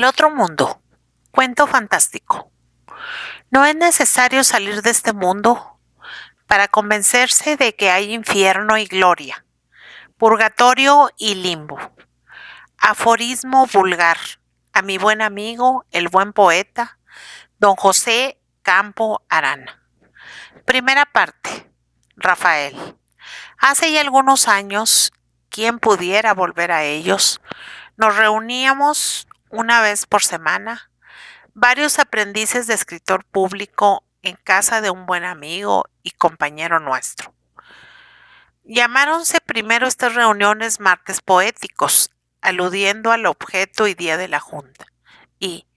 El otro mundo. Cuento fantástico. No es necesario salir de este mundo para convencerse de que hay infierno y gloria, purgatorio y limbo. Aforismo vulgar. A mi buen amigo, el buen poeta, don José Campo Arana. Primera parte. Rafael. Hace ya algunos años, quien pudiera volver a ellos, nos reuníamos una vez por semana, varios aprendices de escritor público en casa de un buen amigo y compañero nuestro. Llamáronse primero estas reuniones martes poéticos, aludiendo al objeto y día de la junta. Y,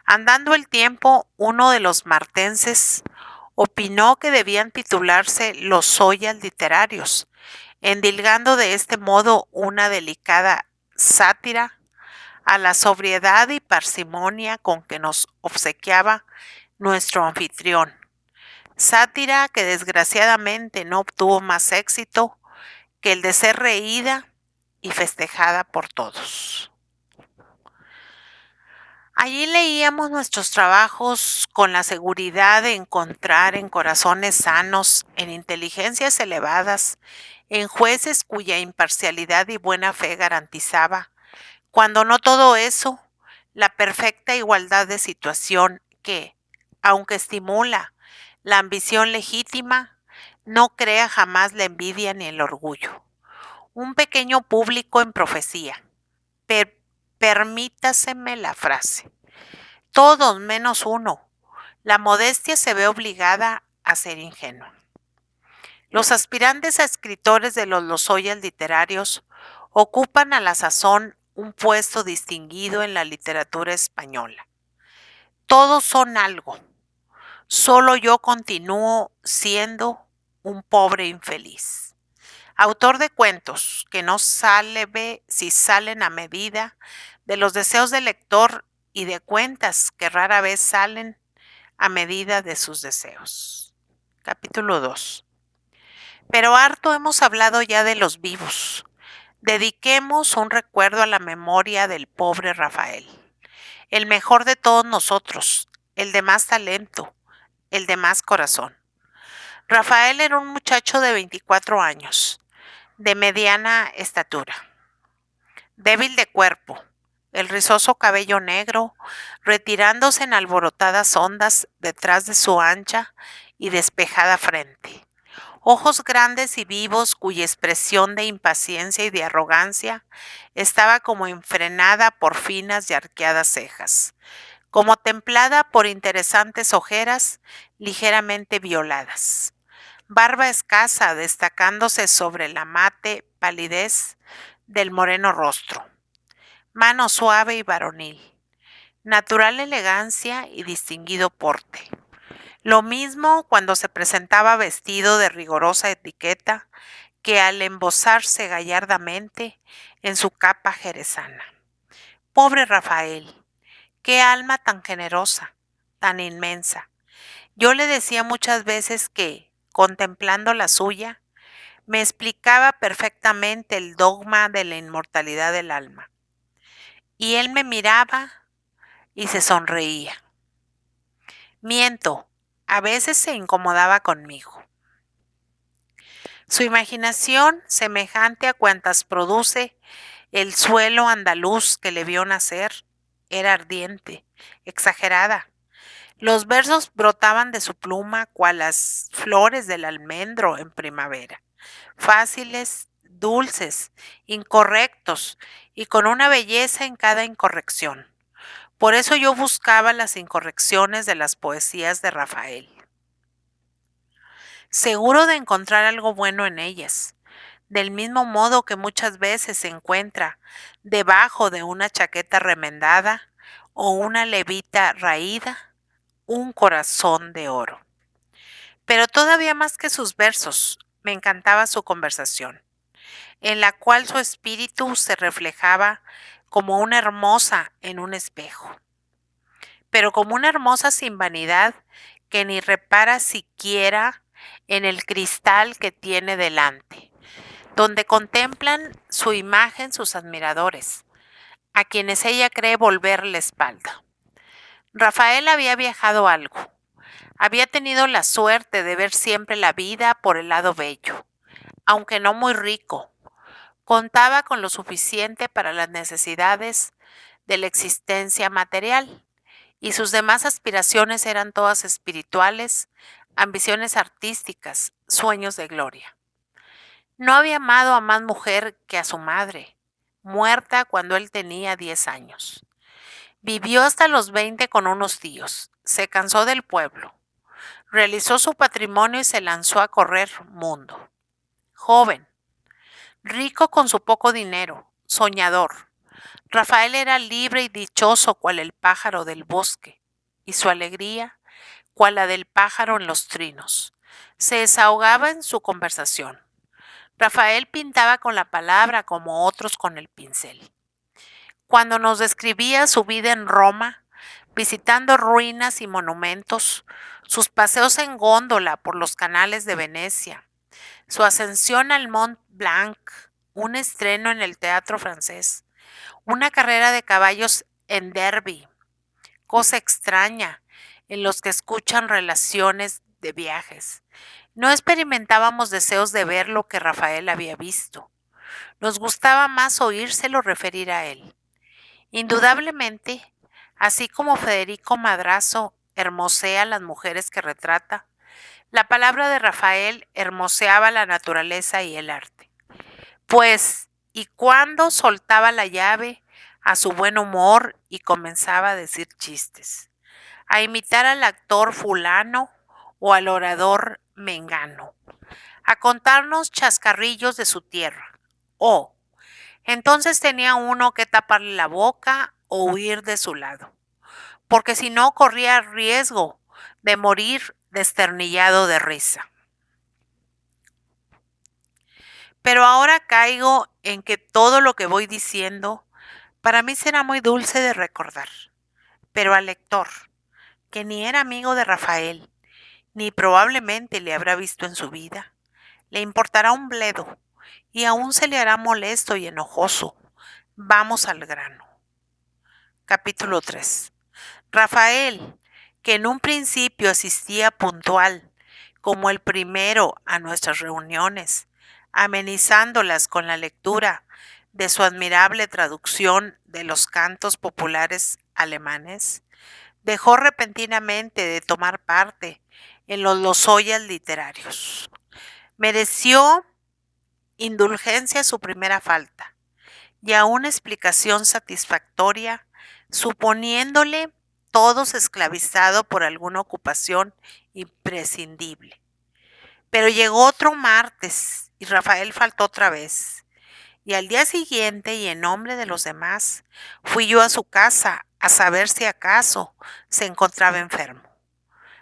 andando el tiempo, uno de los martenses opinó que debían titularse los Zoyas literarios, endilgando de este modo una delicada sátira a la sobriedad y parsimonia con que nos obsequiaba nuestro anfitrión. Sátira que desgraciadamente no obtuvo más éxito que el de ser reída y festejada por todos. Allí leíamos nuestros trabajos con la seguridad de encontrar en corazones sanos, en inteligencias elevadas, en jueces cuya imparcialidad y buena fe garantizaba, cuando no todo eso, la perfecta igualdad de situación que, aunque estimula la ambición legítima, no crea jamás la envidia ni el orgullo. Un pequeño público en profecía. Permítaseme la frase. Todos menos uno. La modestia se ve obligada a ser ingenua. Los aspirantes a escritores de los Lozoyas literarios ocupan a la sazón un puesto distinguido en la literatura española. Todos son algo. Solo yo continúo siendo un pobre infeliz. Autor de cuentos que no sabe si salen a medida de los deseos del lector y de cuentas que rara vez salen a medida de sus deseos. Capítulo 2. Pero harto hemos hablado ya de los vivos. Dediquemos un recuerdo a la memoria del pobre Rafael, el mejor de todos nosotros, el de más talento, el de más corazón. Rafael era un muchacho de 24 años, de mediana estatura, débil de cuerpo, el rizoso cabello negro retirándose en alborotadas ondas detrás de su ancha y despejada frente. Ojos grandes y vivos cuya expresión de impaciencia y de arrogancia estaba como enfrenada por finas y arqueadas cejas, como templada por interesantes ojeras ligeramente violadas. Barba escasa destacándose sobre la mate palidez del moreno rostro. Mano suave y varonil. Natural elegancia y distinguido porte. Lo mismo cuando se presentaba vestido de rigorosa etiqueta que al embozarse gallardamente en su capa jerezana. Pobre Rafael, qué alma tan generosa, tan inmensa. Yo le decía muchas veces que, contemplando la suya, me explicaba perfectamente el dogma de la inmortalidad del alma. Y él me miraba y se sonreía. Miento, a veces se incomodaba conmigo. Su imaginación, semejante a cuantas produce el suelo andaluz que le vio nacer, era ardiente, exagerada. Los versos brotaban de su pluma cual las flores del almendro en primavera, fáciles, dulces, incorrectos y con una belleza en cada incorrección. Por eso yo buscaba las incorrecciones de las poesías de Rafael, seguro de encontrar algo bueno en ellas, del mismo modo que muchas veces se encuentra debajo de una chaqueta remendada o una levita raída un corazón de oro. Pero todavía más que sus versos, me encantaba su conversación, en la cual su espíritu se reflejaba como una hermosa en un espejo, pero como una hermosa sin vanidad que ni repara siquiera en el cristal que tiene delante, donde contemplan su imagen sus admiradores, a quienes ella cree volver la espalda. Rafael había viajado algo. Había tenido la suerte de ver siempre la vida por el lado bello, aunque no muy rico. Contaba con lo suficiente para las necesidades de la existencia material, y sus demás aspiraciones eran todas espirituales, ambiciones artísticas, sueños de gloria. No había amado a más mujer que a su madre, muerta cuando él tenía 10 años. Vivió hasta los 20 con unos tíos, se cansó del pueblo, realizó su patrimonio y se lanzó a correr mundo. Joven, rico con su poco dinero, soñador. Rafael era libre y dichoso cual el pájaro del bosque, y su alegría cual la del pájaro en los trinos. Se desahogaba en su conversación. Rafael pintaba con la palabra como otros con el pincel. Cuando nos describía su vida en Roma, visitando ruinas y monumentos, sus paseos en góndola por los canales de Venecia, su ascensión al Mont Blanc, un estreno en el Teatro Francés, una carrera de caballos en Derby, cosa extraña en los que escuchan relaciones de viajes. No experimentábamos deseos de ver lo que Rafael había visto. Nos gustaba más oírselo referir a él. Indudablemente, así como Federico Madrazo hermosea las mujeres que retrata, la palabra de Rafael hermoseaba la naturaleza y el arte. Pues, y cuando soltaba la llave a su buen humor y comenzaba a decir chistes, a imitar al actor fulano o al orador mengano, a contarnos chascarrillos de su tierra. Entonces tenía uno que taparle la boca o huir de su lado, porque si no corría riesgo de morir desternillado de risa. Pero ahora caigo en que todo lo que voy diciendo para mí será muy dulce de recordar, pero al lector, que ni era amigo de Rafael, ni probablemente le habrá visto en su vida, le importará un bledo y aún se le hará molesto y enojoso. Vamos al grano. Capítulo 3. Rafael, que en un principio asistía puntual, como el primero, a nuestras reuniones, amenizándolas con la lectura de su admirable traducción de los cantos populares alemanes, dejó repentinamente de tomar parte en los lozoyas literarios. Mereció indulgencia su primera falta y aún explicación satisfactoria, suponiéndole todos esclavizado por alguna ocupación imprescindible. Pero llegó otro martes y Rafael faltó otra vez. Y al día siguiente, y en nombre de los demás, fui yo a su casa a saber si acaso se encontraba enfermo.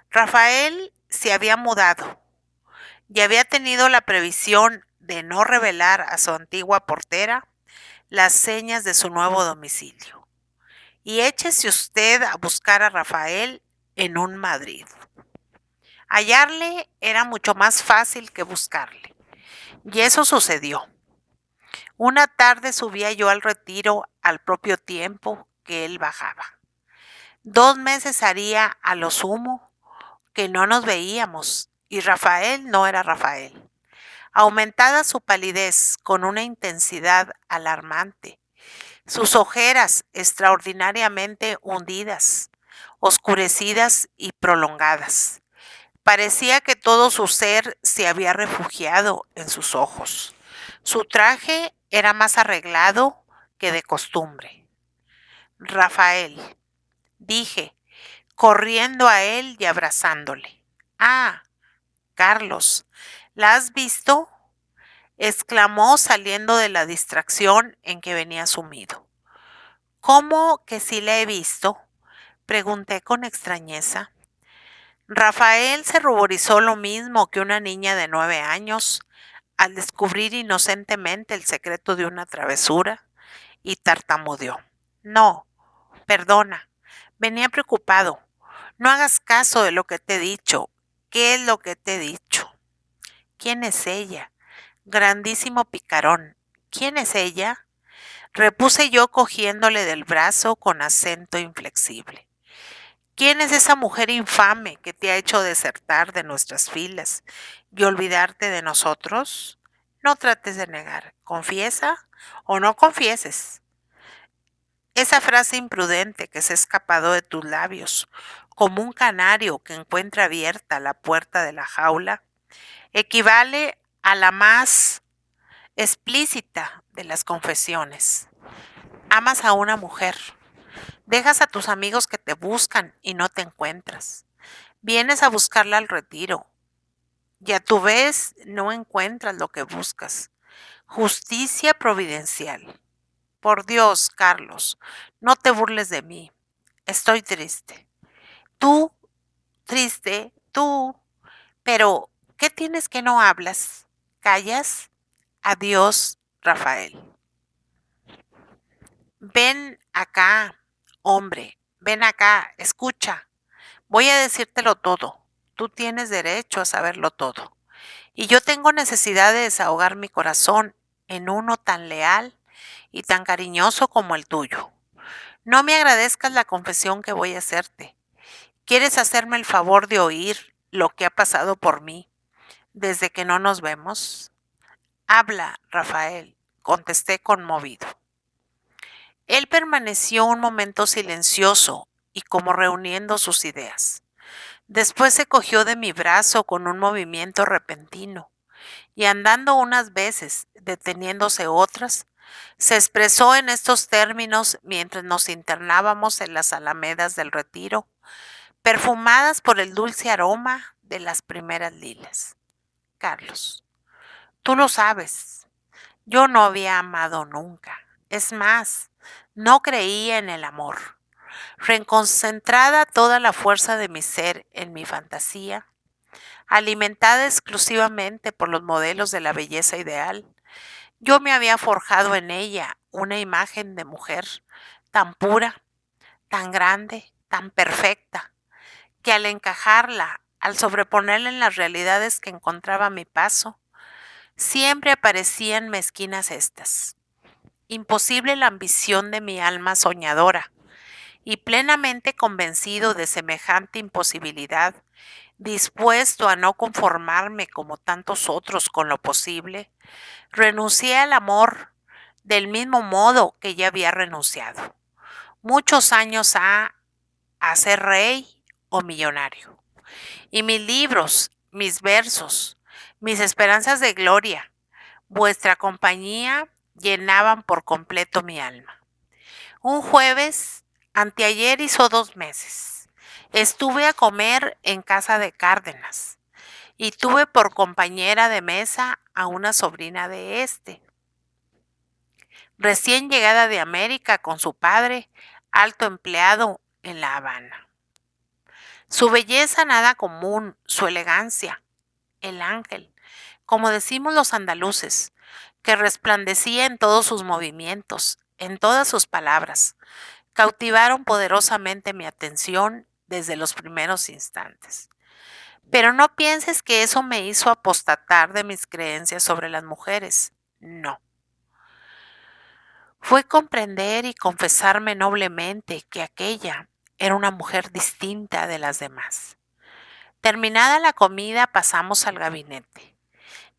Rafael se había mudado y había tenido la previsión de no revelar a su antigua portera las señas de su nuevo domicilio. Y échese usted a buscar a Rafael en un Madrid. Hallarle era mucho más fácil que buscarle. Y eso sucedió. Una tarde subía yo al retiro al propio tiempo que él bajaba. 2 meses haría a lo sumo que no nos veíamos, y Rafael no era Rafael. Aumentada su palidez con una intensidad alarmante, sus ojeras extraordinariamente hundidas, oscurecidas y prolongadas. Parecía que todo su ser se había refugiado en sus ojos. Su traje era más arreglado que de costumbre. Rafael, dije, corriendo a él y abrazándole. Ah, Carlos, ¿la has visto?, exclamó saliendo de la distracción en que venía sumido. ¿Cómo que sí la he visto?, pregunté con extrañeza. Rafael se ruborizó lo mismo que una niña de 9 años al descubrir inocentemente el secreto de una travesura y tartamudeó. No, perdona, venía preocupado. No hagas caso de lo que te he dicho. ¿Qué es lo que te he dicho? ¿Quién es ella? Grandísimo picarón. ¿Quién es ella? repuse yo cogiéndole del brazo con acento inflexible. ¿Quién es esa mujer infame que te ha hecho desertar de nuestras filas y olvidarte de nosotros? No trates de negar. Confiesa o no confieses. Esa frase imprudente que se ha escapado de tus labios, como un canario que encuentra abierta la puerta de la jaula, equivale a la más explícita de las confesiones. Amas a una mujer. Dejas a tus amigos que te buscan y no te encuentras. Vienes a buscarla al retiro y a tu vez no encuentras lo que buscas. Justicia providencial. Por Dios, Carlos, no te burles de mí. Estoy triste. Tú, triste, tú. Pero, ¿qué tienes que no hablas? ¿Callas? Adiós, Rafael. Ven acá, hombre, ven acá, escucha. Voy a decírtelo todo. Tú tienes derecho a saberlo todo. Y yo tengo necesidad de desahogar mi corazón en uno tan leal y tan cariñoso como el tuyo. No me agradezcas la confesión que voy a hacerte. ¿Quieres hacerme el favor de oír lo que ha pasado por mí desde que no nos vemos? Habla, Rafael, contesté conmovido. Él permaneció un momento silencioso y como reuniendo sus ideas. Después se cogió de mi brazo con un movimiento repentino y andando unas veces, deteniéndose otras, se expresó en estos términos mientras nos internábamos en las alamedas del Retiro, perfumadas por el dulce aroma de las primeras lilas. Carlos, tú lo sabes, yo no había amado nunca. Es más, no creía en el amor. Reconcentrada toda la fuerza de mi ser en mi fantasía, alimentada exclusivamente por los modelos de la belleza ideal, yo me había forjado en ella una imagen de mujer tan pura, tan grande, tan perfecta, que al encajarla, al sobreponerla en las realidades que encontraba a mi paso, siempre aparecían mezquinas estas. Imposible la ambición de mi alma soñadora, y plenamente convencido de semejante imposibilidad, dispuesto a no conformarme como tantos otros con lo posible, renuncié al amor del mismo modo que ya había renunciado. Muchos años a ser rey o millonario. Y mis libros, mis versos, mis esperanzas de gloria, vuestra compañía llenaban por completo mi alma. Un jueves, anteayer hizo 2 meses, estuve a comer en casa de Cárdenas y tuve por compañera de mesa a una sobrina de este, recién llegada de América con su padre, alto empleado en La Habana. Su belleza nada común, su elegancia, el ángel, como decimos los andaluces, que resplandecía en todos sus movimientos, en todas sus palabras, cautivaron poderosamente mi atención desde los primeros instantes. Pero no pienses que eso me hizo apostatar de mis creencias sobre las mujeres. No. Fue comprender y confesarme noblemente que aquella era una mujer distinta de las demás. Terminada la comida pasamos al gabinete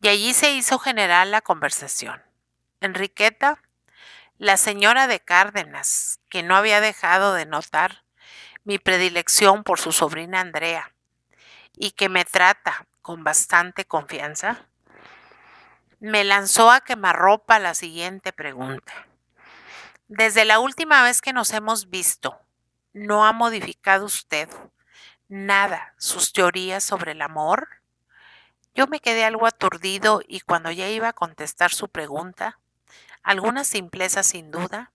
y allí se hizo general la conversación. Enriqueta, la señora de Cárdenas, que no había dejado de notar mi predilección por su sobrina Andrea y que me trata con bastante confianza, me lanzó a quemarropa la siguiente pregunta. Desde la última vez que nos hemos visto, ¿no ha modificado usted nada sus teorías sobre el amor? Yo me quedé algo aturdido y cuando ya iba a contestar su pregunta, alguna simpleza sin duda,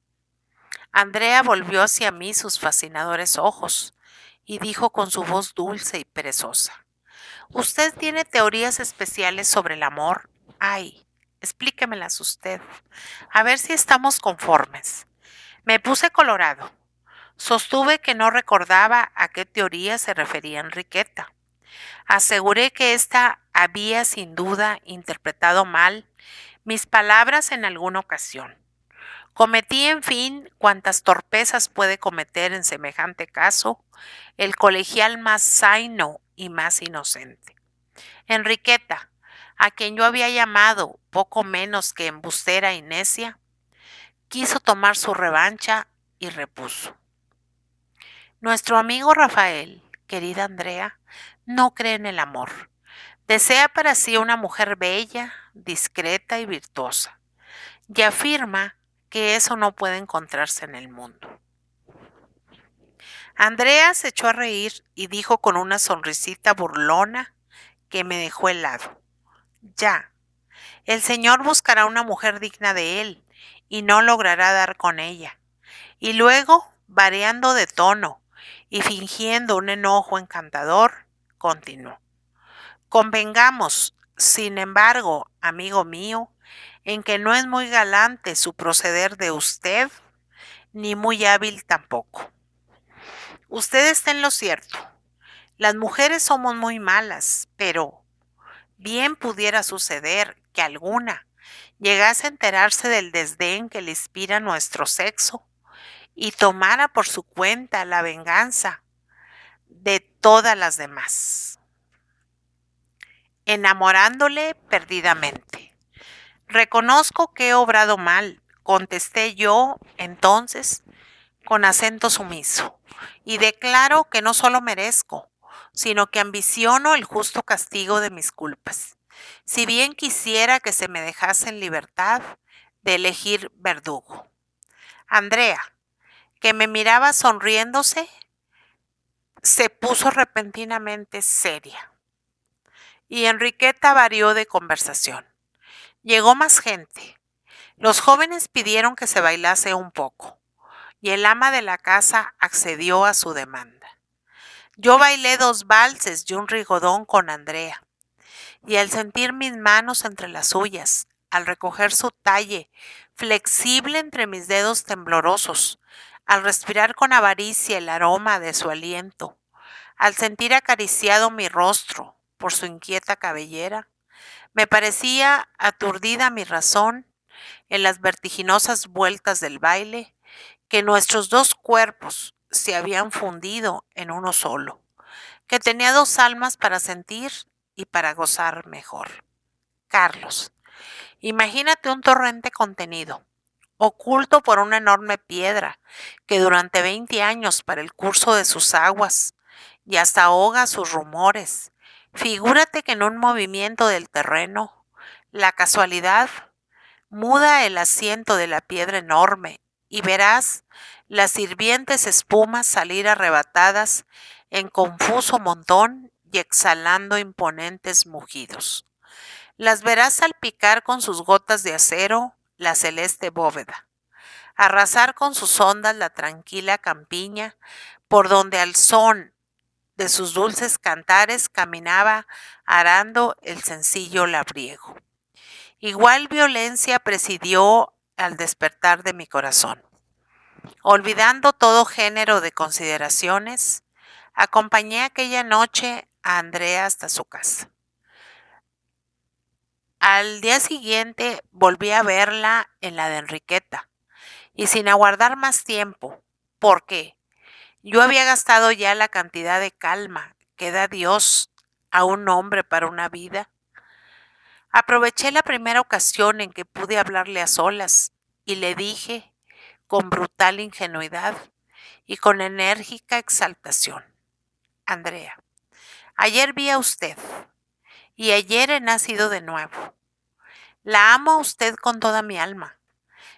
Andrea volvió hacia mí sus fascinadores ojos y dijo con su voz dulce y perezosa: ¿Usted tiene teorías especiales sobre el amor? Ay, explíquemelas usted, a ver si estamos conformes. Me puse colorado. Sostuve que no recordaba a qué teoría se refería Enriqueta. Aseguré que ésta había sin duda interpretado mal mis palabras en alguna ocasión. Cometí, en fin, cuantas torpezas puede cometer en semejante caso el colegial más zaino y más inocente. Enriqueta, a quien yo había llamado poco menos que embustera y necia, quiso tomar su revancha y repuso: Nuestro amigo Rafael, querida Andrea, no cree en el amor. Desea para sí una mujer bella, discreta y virtuosa, y afirma que eso no puede encontrarse en el mundo. Andrea se echó a reír y dijo con una sonrisita burlona que me dejó helado: Ya, el Señor buscará una mujer digna de él y no logrará dar con ella. Y luego, variando de tono y fingiendo un enojo encantador, continuó: Convengamos, sin embargo, amigo mío, en que no es muy galante su proceder de usted, ni muy hábil tampoco. Usted está en lo cierto. Las mujeres somos muy malas, pero bien pudiera suceder que alguna llegase a enterarse del desdén que le inspira nuestro sexo y tomara por su cuenta la venganza de todas las demás, enamorándole perdidamente. Reconozco que he obrado mal, contesté yo entonces con acento sumiso, y declaro que no solo merezco, sino que ambiciono el justo castigo de mis culpas. Si bien quisiera que se me dejase en libertad de elegir verdugo. Andrea, que me miraba sonriéndose, se puso repentinamente seria, y Enriqueta varió de conversación. Llegó más gente. Los jóvenes pidieron que se bailase un poco, y el ama de la casa accedió a su demanda. Yo bailé 2 valses y un rigodón con Andrea, y al sentir mis manos entre las suyas, al recoger su talle flexible entre mis dedos temblorosos, al respirar con avaricia el aroma de su aliento, al sentir acariciado mi rostro por su inquieta cabellera, me parecía aturdida mi razón en las vertiginosas vueltas del baile, que nuestros 2 cuerpos se habían fundido en uno solo, que tenía 2 almas para sentir y para gozar mejor. Carlos, imagínate un torrente contenido, oculto por una enorme piedra, que durante 20 años para el curso de sus aguas y hasta ahoga sus rumores. Figúrate que en un movimiento del terreno, la casualidad muda el asiento de la piedra enorme y verás las hirvientes espumas salir arrebatadas en confuso montón y exhalando imponentes mugidos. Las verás salpicar con sus gotas de acero la celeste bóveda, arrasar con sus ondas la tranquila campiña por donde al son de sus dulces cantares caminaba arando el sencillo labriego. Igual violencia presidió al despertar de mi corazón. Olvidando todo género de consideraciones, acompañé aquella noche a Andrea hasta su casa. Al día siguiente volví a verla en la de Enriqueta, y sin aguardar más tiempo, porque yo había gastado ya la cantidad de calma que da Dios a un hombre para una vida, aproveché la primera ocasión en que pude hablarle a solas y le dije, con brutal ingenuidad y con enérgica exaltación: Andrea, ayer vi a usted y ayer he nacido de nuevo. La amo a usted con toda mi alma.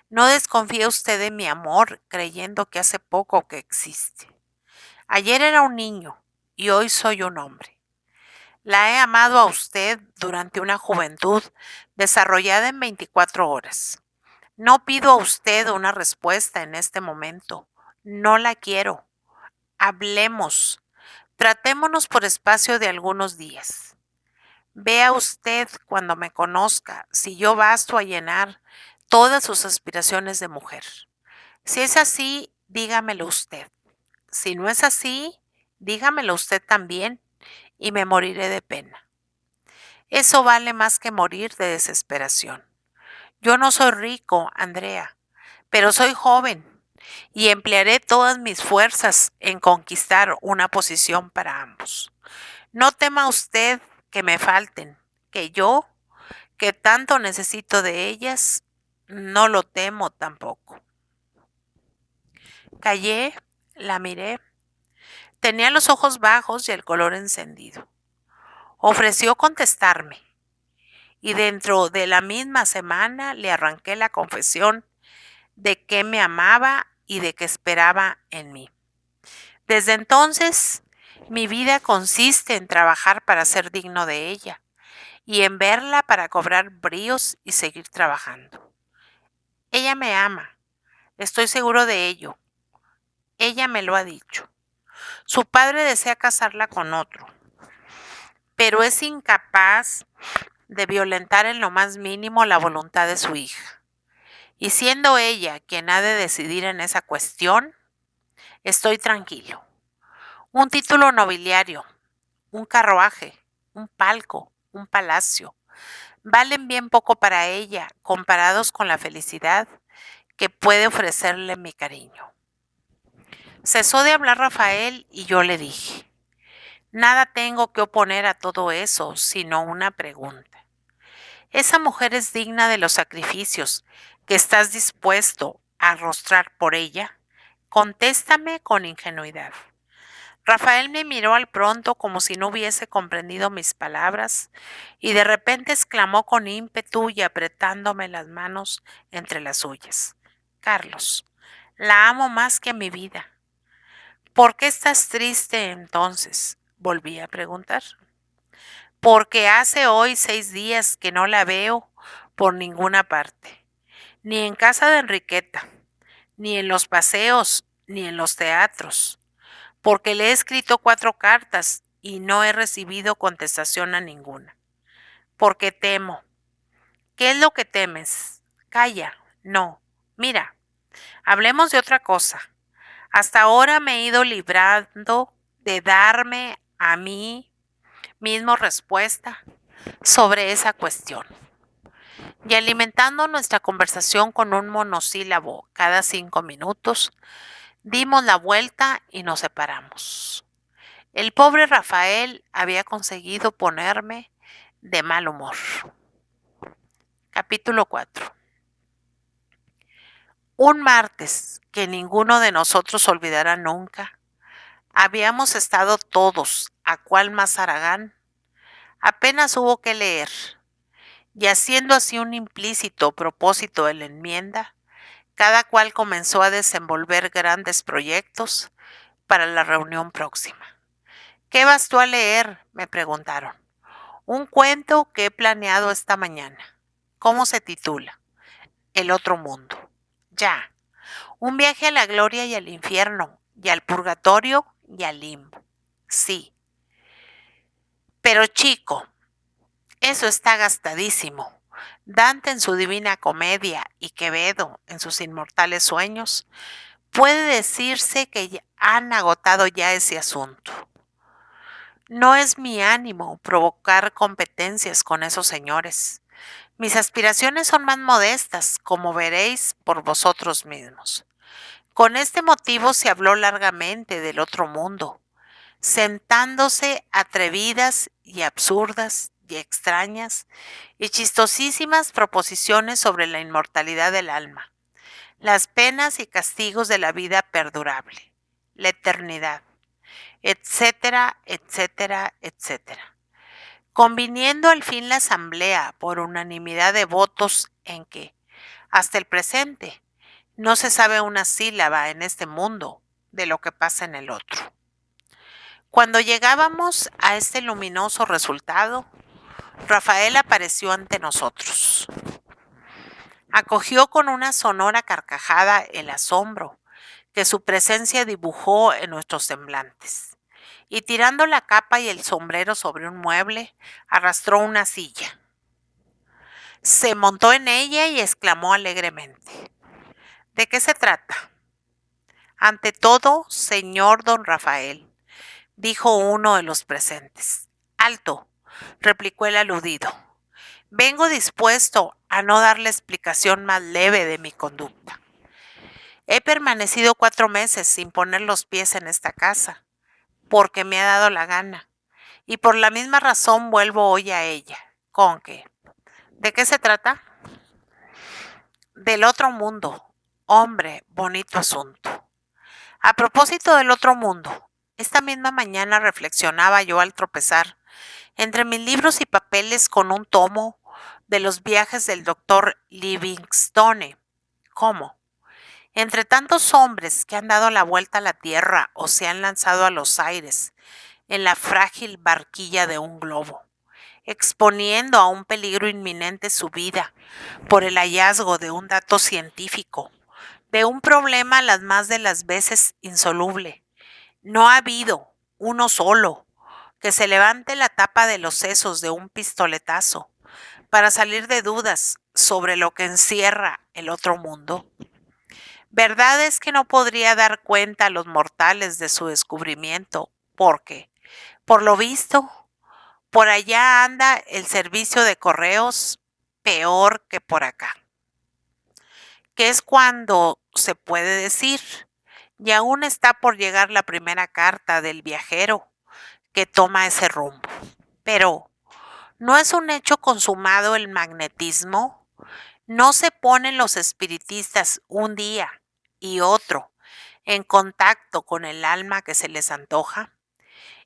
No desconfíe usted de mi amor creyendo que hace poco que existe. Ayer era un niño y hoy soy un hombre. La he amado a usted durante una juventud desarrollada en 24 horas. No pido a usted una respuesta en este momento. No la quiero. Hablemos. Tratémonos por espacio de algunos días. Vea usted cuando me conozca si yo basto a llenar todas sus aspiraciones de mujer. Si es así, dígamelo usted. Si no es así, dígamelo usted también y me moriré de pena. Eso vale más que morir de desesperación. Yo no soy rico, Andrea, pero soy joven y emplearé todas mis fuerzas en conquistar una posición para ambos. No tema usted que me falten, que yo, que tanto necesito de ellas, no lo temo tampoco. Callé, la miré. Tenía los ojos bajos y el color encendido. Ofreció contestarme y dentro de la misma semana le arranqué la confesión de que me amaba y de que esperaba en mí. Desde entonces, mi vida consiste en trabajar para ser digno de ella y en verla para cobrar bríos y seguir trabajando. Ella me ama, estoy seguro de ello. Ella me lo ha dicho. Su padre desea casarla con otro, pero es incapaz de violentar en lo más mínimo la voluntad de su hija. Y siendo ella quien ha de decidir en esa cuestión, estoy tranquilo. Un título nobiliario, un carruaje, un palco, un palacio, valen bien poco para ella comparados con la felicidad que puede ofrecerle mi cariño. Cesó de hablar Rafael y yo le dije, nada tengo que oponer a todo eso, sino una pregunta. ¿Esa mujer es digna de los sacrificios que estás dispuesto a arrostrar por ella? Contéstame con ingenuidad. Rafael me miró al pronto como si no hubiese comprendido mis palabras y de repente exclamó con ímpetu y apretándome las manos entre las suyas. Carlos, la amo más que a mi vida. ¿Por qué estás triste entonces? Volví a preguntar. Porque hace hoy 6 días que no la veo por ninguna parte, ni en casa de Enriqueta, ni en los paseos, ni en los teatros, porque le he escrito 4 cartas y no he recibido contestación a ninguna. Porque temo. ¿Qué es lo que temes? Calla, no. Mira, hablemos de otra cosa. Hasta ahora me he ido librando de darme a mí mismo respuesta sobre esa cuestión. Y alimentando nuestra conversación con un monosílabo cada 5 minutos, dimos la vuelta y nos separamos. El pobre Rafael había conseguido ponerme de mal humor. Capítulo 4. Un martes que ninguno de nosotros olvidará nunca, habíamos estado todos, a cual más haragán. Apenas hubo que leer, y haciendo así un implícito propósito de la enmienda, cada cual comenzó a desenvolver grandes proyectos para la reunión próxima. ¿Qué vas tú a leer?, me preguntaron. Un cuento que he planeado esta mañana. ¿Cómo se titula? El otro mundo. Ya. Un viaje a la gloria y al infierno, y al purgatorio y al limbo. Sí. Pero chico, eso está gastadísimo. Dante en su Divina Comedia y Quevedo en sus Inmortales Sueños, puede decirse que han agotado ya ese asunto. No es mi ánimo provocar competencias con esos señores. Mis aspiraciones son más modestas, como veréis por vosotros mismos. Con este motivo se habló largamente del otro mundo, sentándose atrevidas y absurdas y extrañas y chistosísimas proposiciones sobre la inmortalidad del alma, las penas y castigos de la vida perdurable, la eternidad, etcétera, etcétera, etcétera. Conviniendo al fin la asamblea por unanimidad de votos en que, hasta el presente, no se sabe una sílaba en este mundo de lo que pasa en el otro. Cuando llegábamos a este luminoso resultado, Rafael apareció ante nosotros. Acogió con una sonora carcajada el asombro que su presencia dibujó en nuestros semblantes, y tirando la capa y el sombrero sobre un mueble, arrastró una silla. Se montó en ella y exclamó alegremente: ¿De qué se trata? Ante todo, señor don Rafael, dijo uno de los presentes. Alto, replicó el aludido. Vengo dispuesto a no dar la explicación más leve de mi conducta. He permanecido 4 meses sin poner los pies en esta casa, porque me ha dado la gana, y por la misma razón vuelvo hoy a ella. ¿Con qué? ¿De qué se trata? Del otro mundo. Hombre, bonito asunto. A propósito del otro mundo, esta misma mañana reflexionaba yo al tropezar entre mis libros y papeles con un tomo de los viajes del doctor Livingstone. ¿Cómo? Entre tantos hombres que han dado la vuelta a la Tierra o se han lanzado a los aires en la frágil barquilla de un globo, exponiendo a un peligro inminente su vida por el hallazgo de un dato científico, de un problema las más de las veces insoluble. No ha habido uno solo que se levante la tapa de los sesos de un pistoletazo para salir de dudas sobre lo que encierra el otro mundo. Verdad es que no podría dar cuenta a los mortales de su descubrimiento, porque, por lo visto, por allá anda el servicio de correos peor que por acá, que es cuando se puede decir, y aún está por llegar la primera carta del viajero que toma ese rumbo. Pero, ¿no es un hecho consumado el magnetismo? ¿No se ponen los espiritistas un día y otro en contacto con el alma que se les antoja?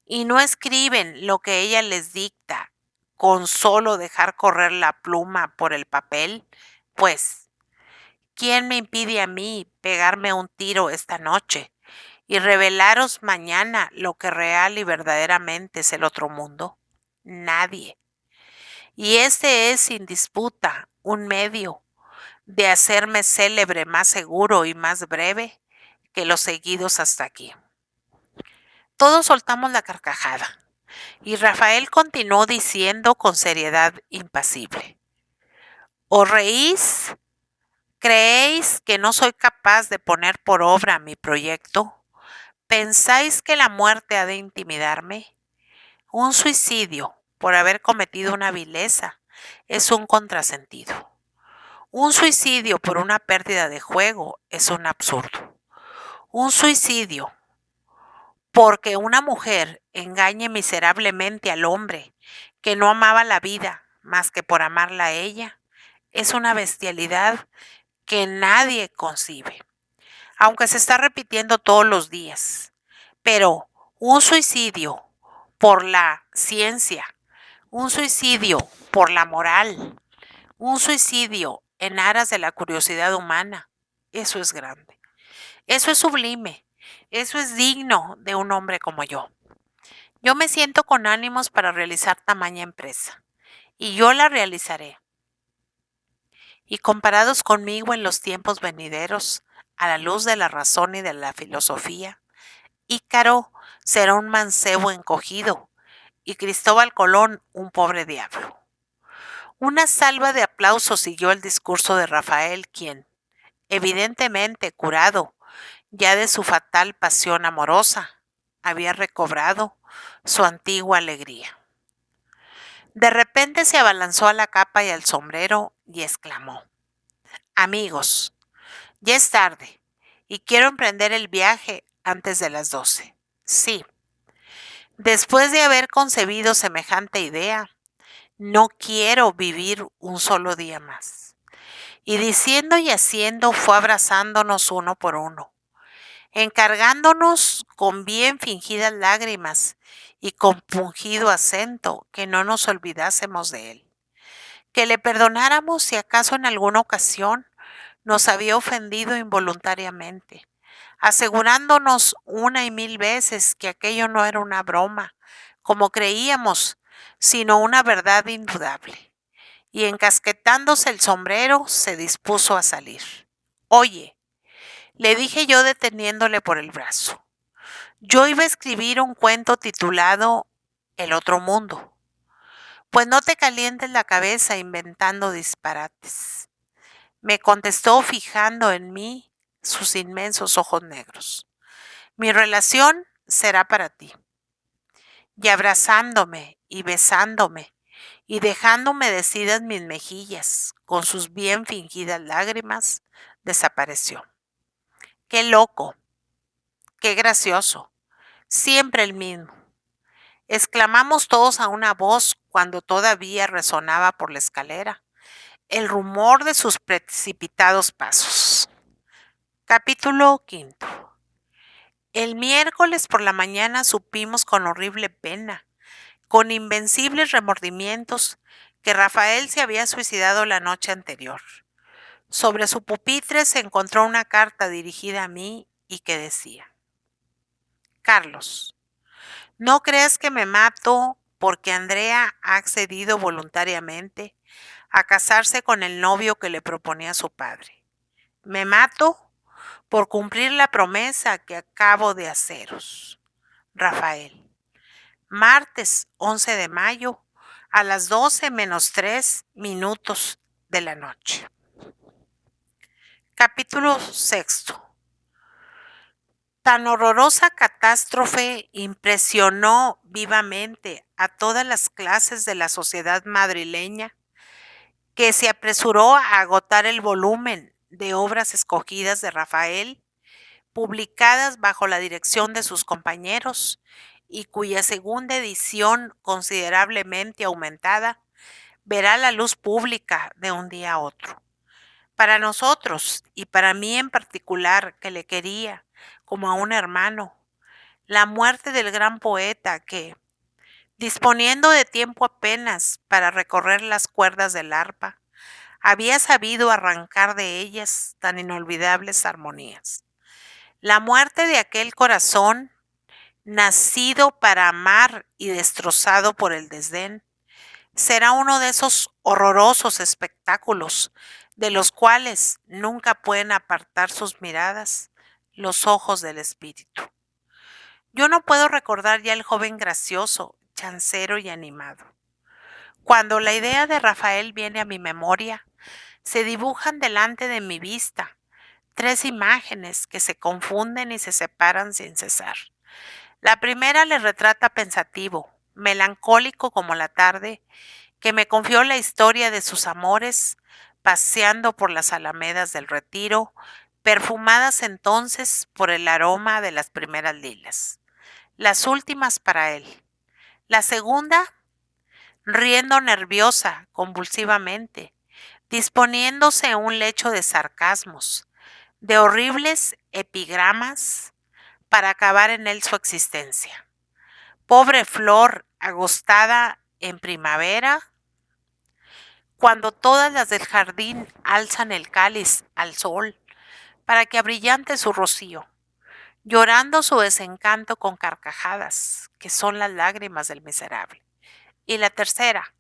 ¿Y no escriben lo que ella les dicta con solo dejar correr la pluma por el papel? Pues, ¿quién me impide a mí pegarme un tiro esta noche y revelaros mañana lo que real y verdaderamente es el otro mundo? Nadie. Y este es, sin disputa, un medio de hacerme célebre más seguro y más breve que los seguidos hasta aquí. Todos soltamos la carcajada, y Rafael continuó diciendo con seriedad impasible: ¿os reís? ¿Creéis que no soy capaz de poner por obra mi proyecto? ¿Pensáis que la muerte ha de intimidarme? Un suicidio por haber cometido una vileza es un contrasentido. Un suicidio por una pérdida de juego es un absurdo. Un suicidio porque una mujer engañe miserablemente al hombre que no amaba la vida más que por amarla a ella es una bestialidad que nadie concibe, aunque se está repitiendo todos los días. Pero un suicidio por la ciencia, un suicidio por la moral, un suicidio en aras de la curiosidad humana, eso es grande, eso es sublime, eso es digno de un hombre como yo. Yo me siento con ánimos para realizar tamaña empresa, y yo la realizaré. Y comparados conmigo en los tiempos venideros, a la luz de la razón y de la filosofía, Ícaro será un mancebo encogido y Cristóbal Colón un pobre diablo. Una salva de aplausos siguió el discurso de Rafael, quien, evidentemente curado ya de su fatal pasión amorosa, había recobrado su antigua alegría. De repente se abalanzó a la capa y al sombrero y exclamó: amigos, ya es tarde y quiero emprender el viaje antes de las 12. Sí, después de haber concebido semejante idea, no quiero vivir un solo día más. Y diciendo y haciendo fue abrazándonos uno por uno, encargándonos con bien fingidas lágrimas y compungido acento que no nos olvidásemos de él, que le perdonáramos si acaso en alguna ocasión nos había ofendido involuntariamente, asegurándonos una y mil veces que aquello no era una broma, como creíamos, sino una verdad indudable. Y encasquetándose el sombrero, se dispuso a salir. Oye, le dije yo deteniéndole por el brazo, yo iba a escribir un cuento titulado El otro mundo. Pues no te calientes la cabeza inventando disparates, me contestó fijando en mí sus inmensos ojos negros. Mi relación será para ti. Y abrazándome y besándome y dejando humedecidas mis mejillas con sus bien fingidas lágrimas, desapareció. Qué loco, qué gracioso, siempre el mismo. Exclamamos todos a una voz cuando todavía resonaba por la escalera el rumor de sus precipitados pasos. Capítulo 5. El miércoles por la mañana supimos con horrible pena, con invencibles remordimientos, que Rafael se había suicidado la noche anterior. Sobre su pupitre se encontró una carta dirigida a mí y que decía: Carlos, no creas que me mato porque Andrea ha accedido voluntariamente a casarse con el novio que le proponía su padre. Me mato por cumplir la promesa que acabo de haceros. Rafael. Martes 11 de mayo a las 12:03 de la noche. Capítulo 6. Tan horrorosa catástrofe impresionó vivamente a todas las clases de la sociedad madrileña, que se apresuró a agotar el volumen de obras escogidas de Rafael, publicadas bajo la dirección de sus compañeros, y cuya segunda edición, considerablemente aumentada, verá la luz pública de un día a otro. Para nosotros, y para mí en particular, que le quería como a un hermano, la muerte del gran poeta que, disponiendo de tiempo apenas para recorrer las cuerdas del arpa, había sabido arrancar de ellas tan inolvidables armonías. La muerte de aquel corazón, nacido para amar y destrozado por el desdén, será uno de esos horrorosos espectáculos de los cuales nunca pueden apartar sus miradas los ojos del espíritu. Yo no puedo recordar ya el joven gracioso, chancero y animado. Cuando la idea de Rafael viene a mi memoria, se dibujan delante de mi vista tres imágenes que se confunden y se separan sin cesar. La primera le retrata pensativo, melancólico como la tarde, que me confió la historia de sus amores, paseando por las alamedas del Retiro, perfumadas entonces por el aroma de las primeras lilas, las últimas para él. La segunda, riendo nerviosa, convulsivamente, disponiéndose en un lecho de sarcasmos, de horribles epigramas, para acabar en él su existencia. Pobre flor agostada en primavera, cuando todas las del jardín alzan el cáliz al sol para que abrillante su rocío, llorando su desencanto con carcajadas, que son las lágrimas del miserable. Y la tercera,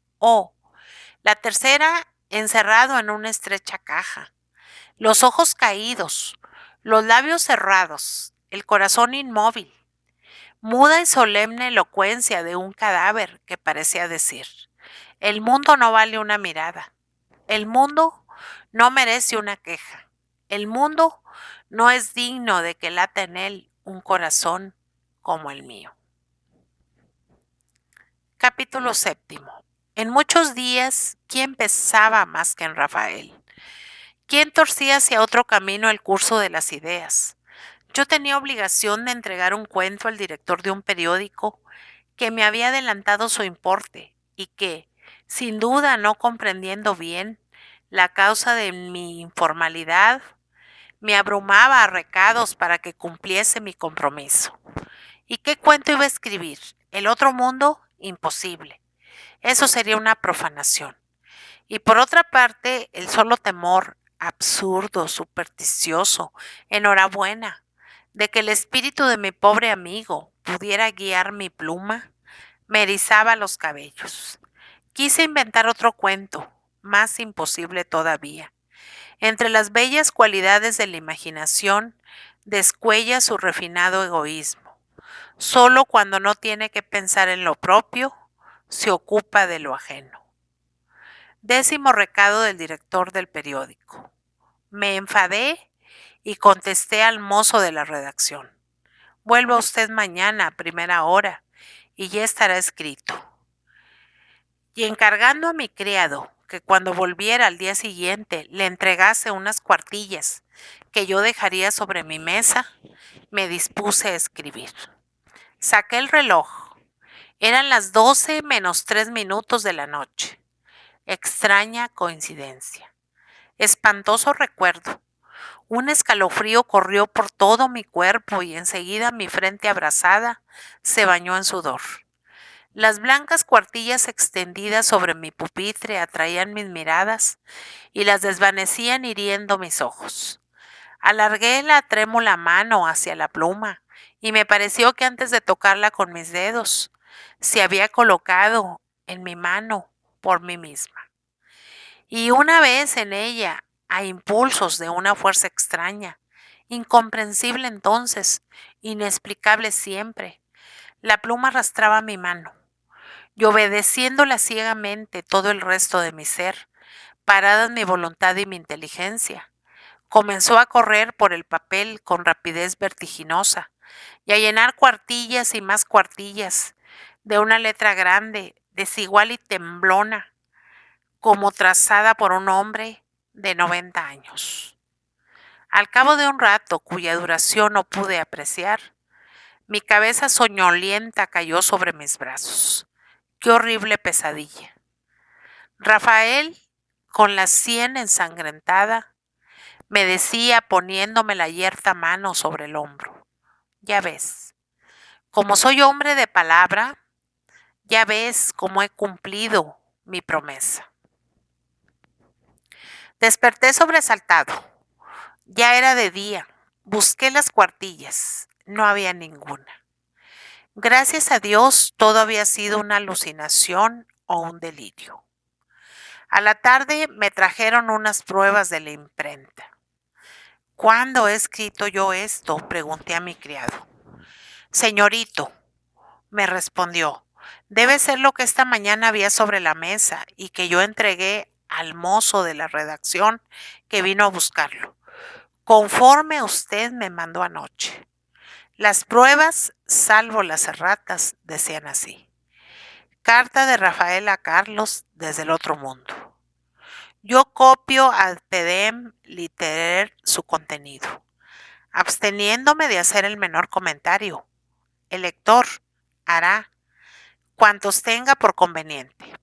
la tercera encerrado en una estrecha caja, los ojos caídos, los labios cerrados, el corazón inmóvil, muda y solemne elocuencia de un cadáver que parecía decir: el mundo no vale una mirada, el mundo no merece una queja, el mundo no es digno de que lata en él un corazón como el mío. Capítulo 7. En muchos días, ¿quién pesaba más que en Rafael? ¿Quién torcía hacia otro camino el curso de las ideas? Yo tenía obligación de entregar un cuento al director de un periódico que me había adelantado su importe y que, sin duda no comprendiendo bien la causa de mi informalidad, me abrumaba a recados para que cumpliese mi compromiso. ¿Y qué cuento iba a escribir? ¿El otro mundo? Imposible. Eso sería una profanación. Y por otra parte, el solo temor, absurdo, supersticioso, enhorabuena, de que el espíritu de mi pobre amigo pudiera guiar mi pluma, me erizaba los cabellos. Quise inventar otro cuento, más imposible todavía. Entre las bellas cualidades de la imaginación, descuella su refinado egoísmo. Solo cuando no tiene que pensar en lo propio, se ocupa de lo ajeno. 10º recado del director del periódico. Me enfadé y contesté al mozo de la redacción: vuelva usted mañana a primera hora y ya estará escrito. Y encargando a mi criado que cuando volviera al día siguiente le entregase unas cuartillas que yo dejaría sobre mi mesa, me dispuse a escribir. Saqué el reloj. Eran las 12 menos 3 minutos de la noche. Extraña coincidencia. Espantoso recuerdo. Un escalofrío corrió por todo mi cuerpo y enseguida mi frente abrasada se bañó en sudor. Las blancas cuartillas extendidas sobre mi pupitre atraían mis miradas y las desvanecían hiriendo mis ojos. Alargué la trémula mano hacia la pluma y me pareció que antes de tocarla con mis dedos, se había colocado en mi mano por mí misma. Y una vez en ella, a impulsos de una fuerza extraña, incomprensible entonces, inexplicable siempre, la pluma arrastraba mi mano, y obedeciéndola ciegamente todo el resto de mi ser, paradas mi voluntad y mi inteligencia, comenzó a correr por el papel con rapidez vertiginosa y a llenar cuartillas y más cuartillas de una letra grande, desigual y temblona, como trazada por un hombre de 90 años. Al cabo de un rato, cuya duración no pude apreciar, mi cabeza soñolienta cayó sobre mis brazos. ¡Qué horrible pesadilla! Rafael, con la sien ensangrentada, me decía poniéndome la yerta mano sobre el hombro: ya ves, como soy hombre de palabra, ya ves cómo he cumplido mi promesa. Desperté sobresaltado. Ya era de día. Busqué las cuartillas. No había ninguna. Gracias a Dios, todo había sido una alucinación o un delirio. A la tarde me trajeron unas pruebas de la imprenta. ¿Cuándo he escrito yo esto?, pregunté a mi criado. Señorito, me respondió, debe ser lo que esta mañana había sobre la mesa y que yo entregué al mozo de la redacción que vino a buscarlo, conforme usted me mandó anoche. Las pruebas, salvo las erratas, decían así: carta de Rafael a Carlos desde el otro mundo. Yo copio ad pedem literae su contenido, absteniéndome de hacer el menor comentario. El lector hará cuantos tenga por conveniente.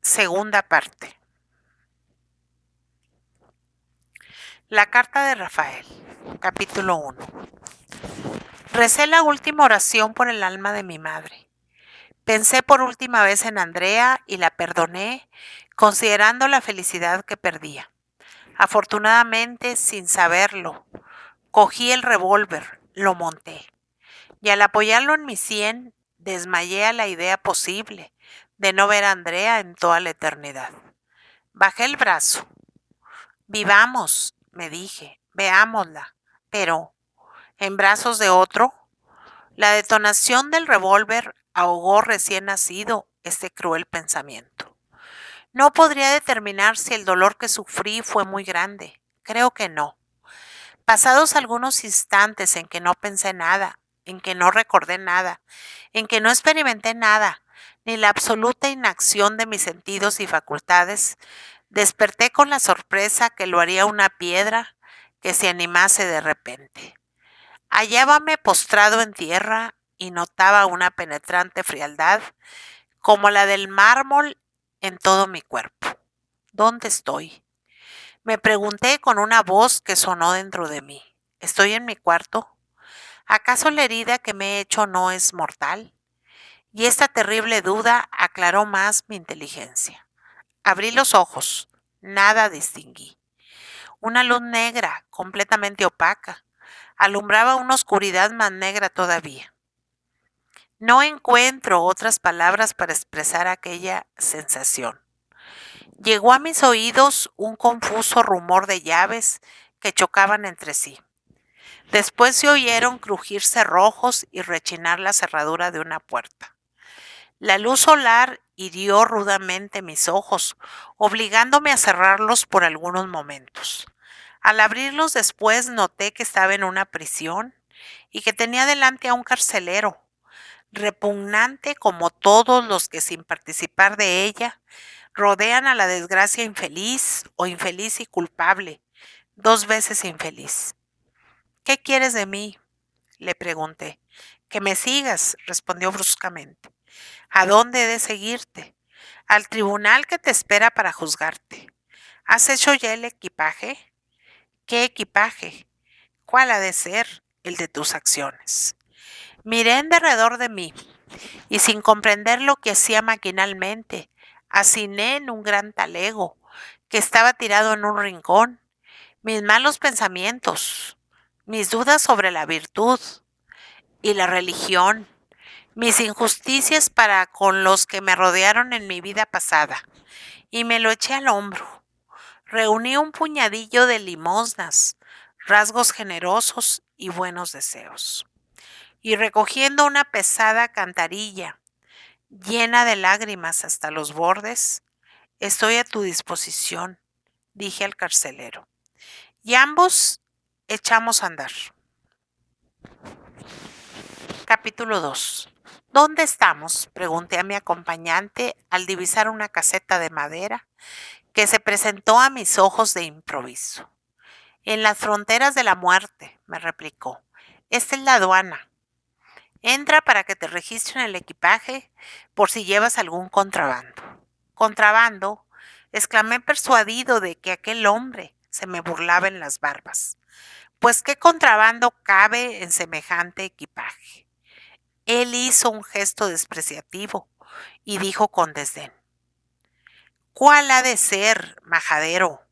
Segunda parte. La carta de Rafael, capítulo 1. Recé la última oración por el alma de mi madre. Pensé por última vez en Andrea y la perdoné, considerando la felicidad que perdía. Afortunadamente, sin saberlo, cogí el revólver, lo monté, y al apoyarlo en mi sien, desmayé a la idea posible de no ver a Andrea en toda la eternidad. Bajé el brazo. Vivamos, me dije, veámosla, pero ¿en brazos de otro? La detonación del revólver ahogó recién nacido este cruel pensamiento. No podría determinar si el dolor que sufrí fue muy grande. Creo que no. Pasados algunos instantes en que no pensé nada, en que no recordé nada, en que no experimenté nada, ni la absoluta inacción de mis sentidos y facultades, desperté con la sorpresa que lo haría una piedra que se animase de repente. Hallábame postrado en tierra y notaba una penetrante frialdad como la del mármol en todo mi cuerpo. ¿Dónde estoy?, me pregunté con una voz que sonó dentro de mí. ¿Estoy en mi cuarto? ¿Acaso la herida que me he hecho no es mortal? Y esta terrible duda aclaró más mi inteligencia. Abrí los ojos. Nada distinguí. Una luz negra, completamente opaca, alumbraba una oscuridad más negra todavía. No encuentro otras palabras para expresar aquella sensación. Llegó a mis oídos un confuso rumor de llaves que chocaban entre sí. Después se oyeron crujir cerrojos y rechinar la cerradura de una puerta. La luz solar hirió rudamente mis ojos, obligándome a cerrarlos por algunos momentos. Al abrirlos después noté que estaba en una prisión y que tenía delante a un carcelero, repugnante como todos los que sin participar de ella Rodean a la desgracia infeliz o infeliz y culpable, 2 veces infeliz. ¿Qué quieres de mí? Le pregunté. Que me sigas, respondió bruscamente. ¿A dónde he de seguirte? Al tribunal que te espera para juzgarte. ¿Has hecho ya el equipaje? ¿Qué equipaje? ¿Cuál ha de ser? El de tus acciones. Miré en derredor de mí y sin comprender lo que hacía maquinalmente, haciné en un gran talego que estaba tirado en un rincón, mis malos pensamientos, mis dudas sobre la virtud y la religión, mis injusticias para con los que me rodearon en mi vida pasada, y me lo eché al hombro. Reuní un puñadillo de limosnas, rasgos generosos y buenos deseos. Y recogiendo una pesada cantarilla, llena de lágrimas hasta los bordes, estoy a tu disposición, dije al carcelero. Y ambos echamos a andar. Capítulo 2. ¿Dónde estamos? Pregunté a mi acompañante al divisar una caseta de madera que se presentó a mis ojos de improviso. En las fronteras de la muerte, me replicó. Esta es la aduana. Entra para que te registren el equipaje por si llevas algún contrabando. ¿Contrabando? Exclamé persuadido de que aquel hombre se me burlaba en las barbas. Pues qué contrabando cabe en semejante equipaje. Él hizo un gesto despreciativo y dijo con desdén: ¿Cuál ha de ser, majadero?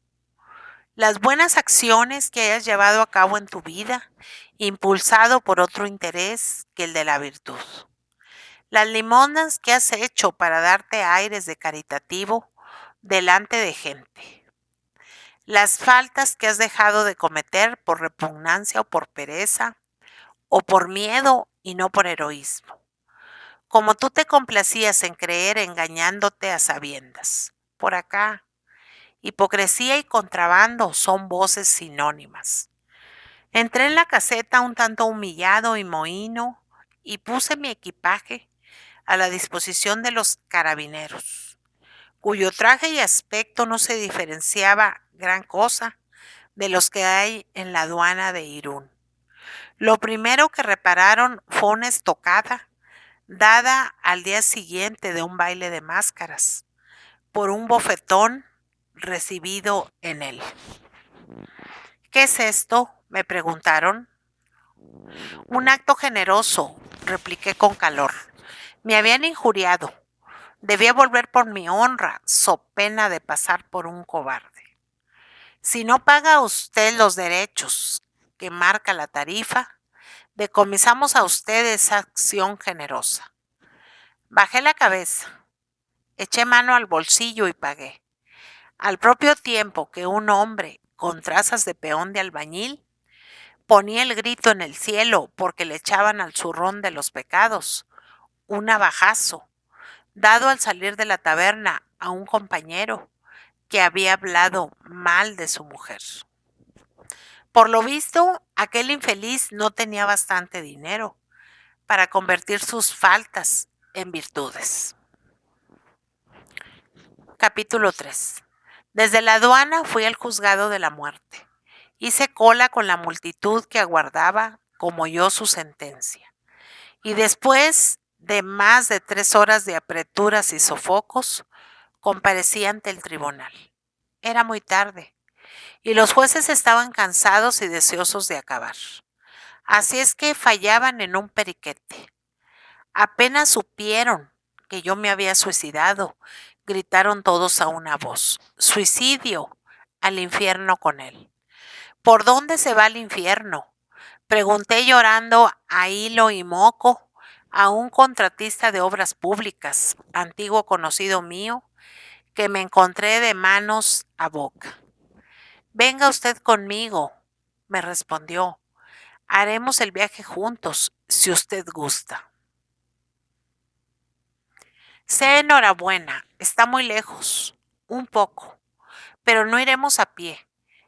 Las buenas acciones que hayas llevado a cabo en tu vida, impulsado por otro interés que el de la virtud. Las limonas que has hecho para darte aires de caritativo delante de gente. Las faltas que has dejado de cometer por repugnancia o por pereza, o por miedo y no por heroísmo. Como tú te complacías en creer engañándote a sabiendas. Por acá, hipocresía y contrabando son voces sinónimas. Entré en la caseta un tanto humillado y mohíno y puse mi equipaje a la disposición de los carabineros, cuyo traje y aspecto no se diferenciaba gran cosa de los que hay en la aduana de Irún. Lo primero que repararon fue una estocada dada al día siguiente de un baile de máscaras, por un bofetón recibido en él. ¿Qué es esto?, me preguntaron. Un acto generoso, repliqué con calor. Me habían injuriado. Debía volver por mi honra, so pena de pasar por un cobarde. Si no paga usted los derechos que marca la tarifa, decomisamos a usted esa acción generosa. Bajé la cabeza, eché mano al bolsillo y pagué. Al propio tiempo que un hombre con trazas de peón de albañil ponía el grito en el cielo porque le echaban al zurrón de los pecados un navajazo, dado al salir de la taberna a un compañero que había hablado mal de su mujer. Por lo visto, aquel infeliz no tenía bastante dinero para convertir sus faltas en virtudes. Capítulo 3. Desde la aduana fui al juzgado de la muerte. Hice cola con la multitud que aguardaba como yo su sentencia. Y después de más de 3 horas de apreturas y sofocos, comparecí ante el tribunal. Era muy tarde y los jueces estaban cansados y deseosos de acabar. Así es que fallaban en un periquete. Apenas supieron que yo me había suicidado, gritaron todos a una voz: ¡Suicidio! Al infierno con él. ¿Por dónde se va al infierno?, pregunté llorando a hilo y moco a un contratista de obras públicas, antiguo conocido mío, que me encontré de manos a boca. Venga usted conmigo, me respondió. Haremos el viaje juntos, si usted gusta. Sé enhorabuena, está muy lejos, un poco, pero no iremos a pie.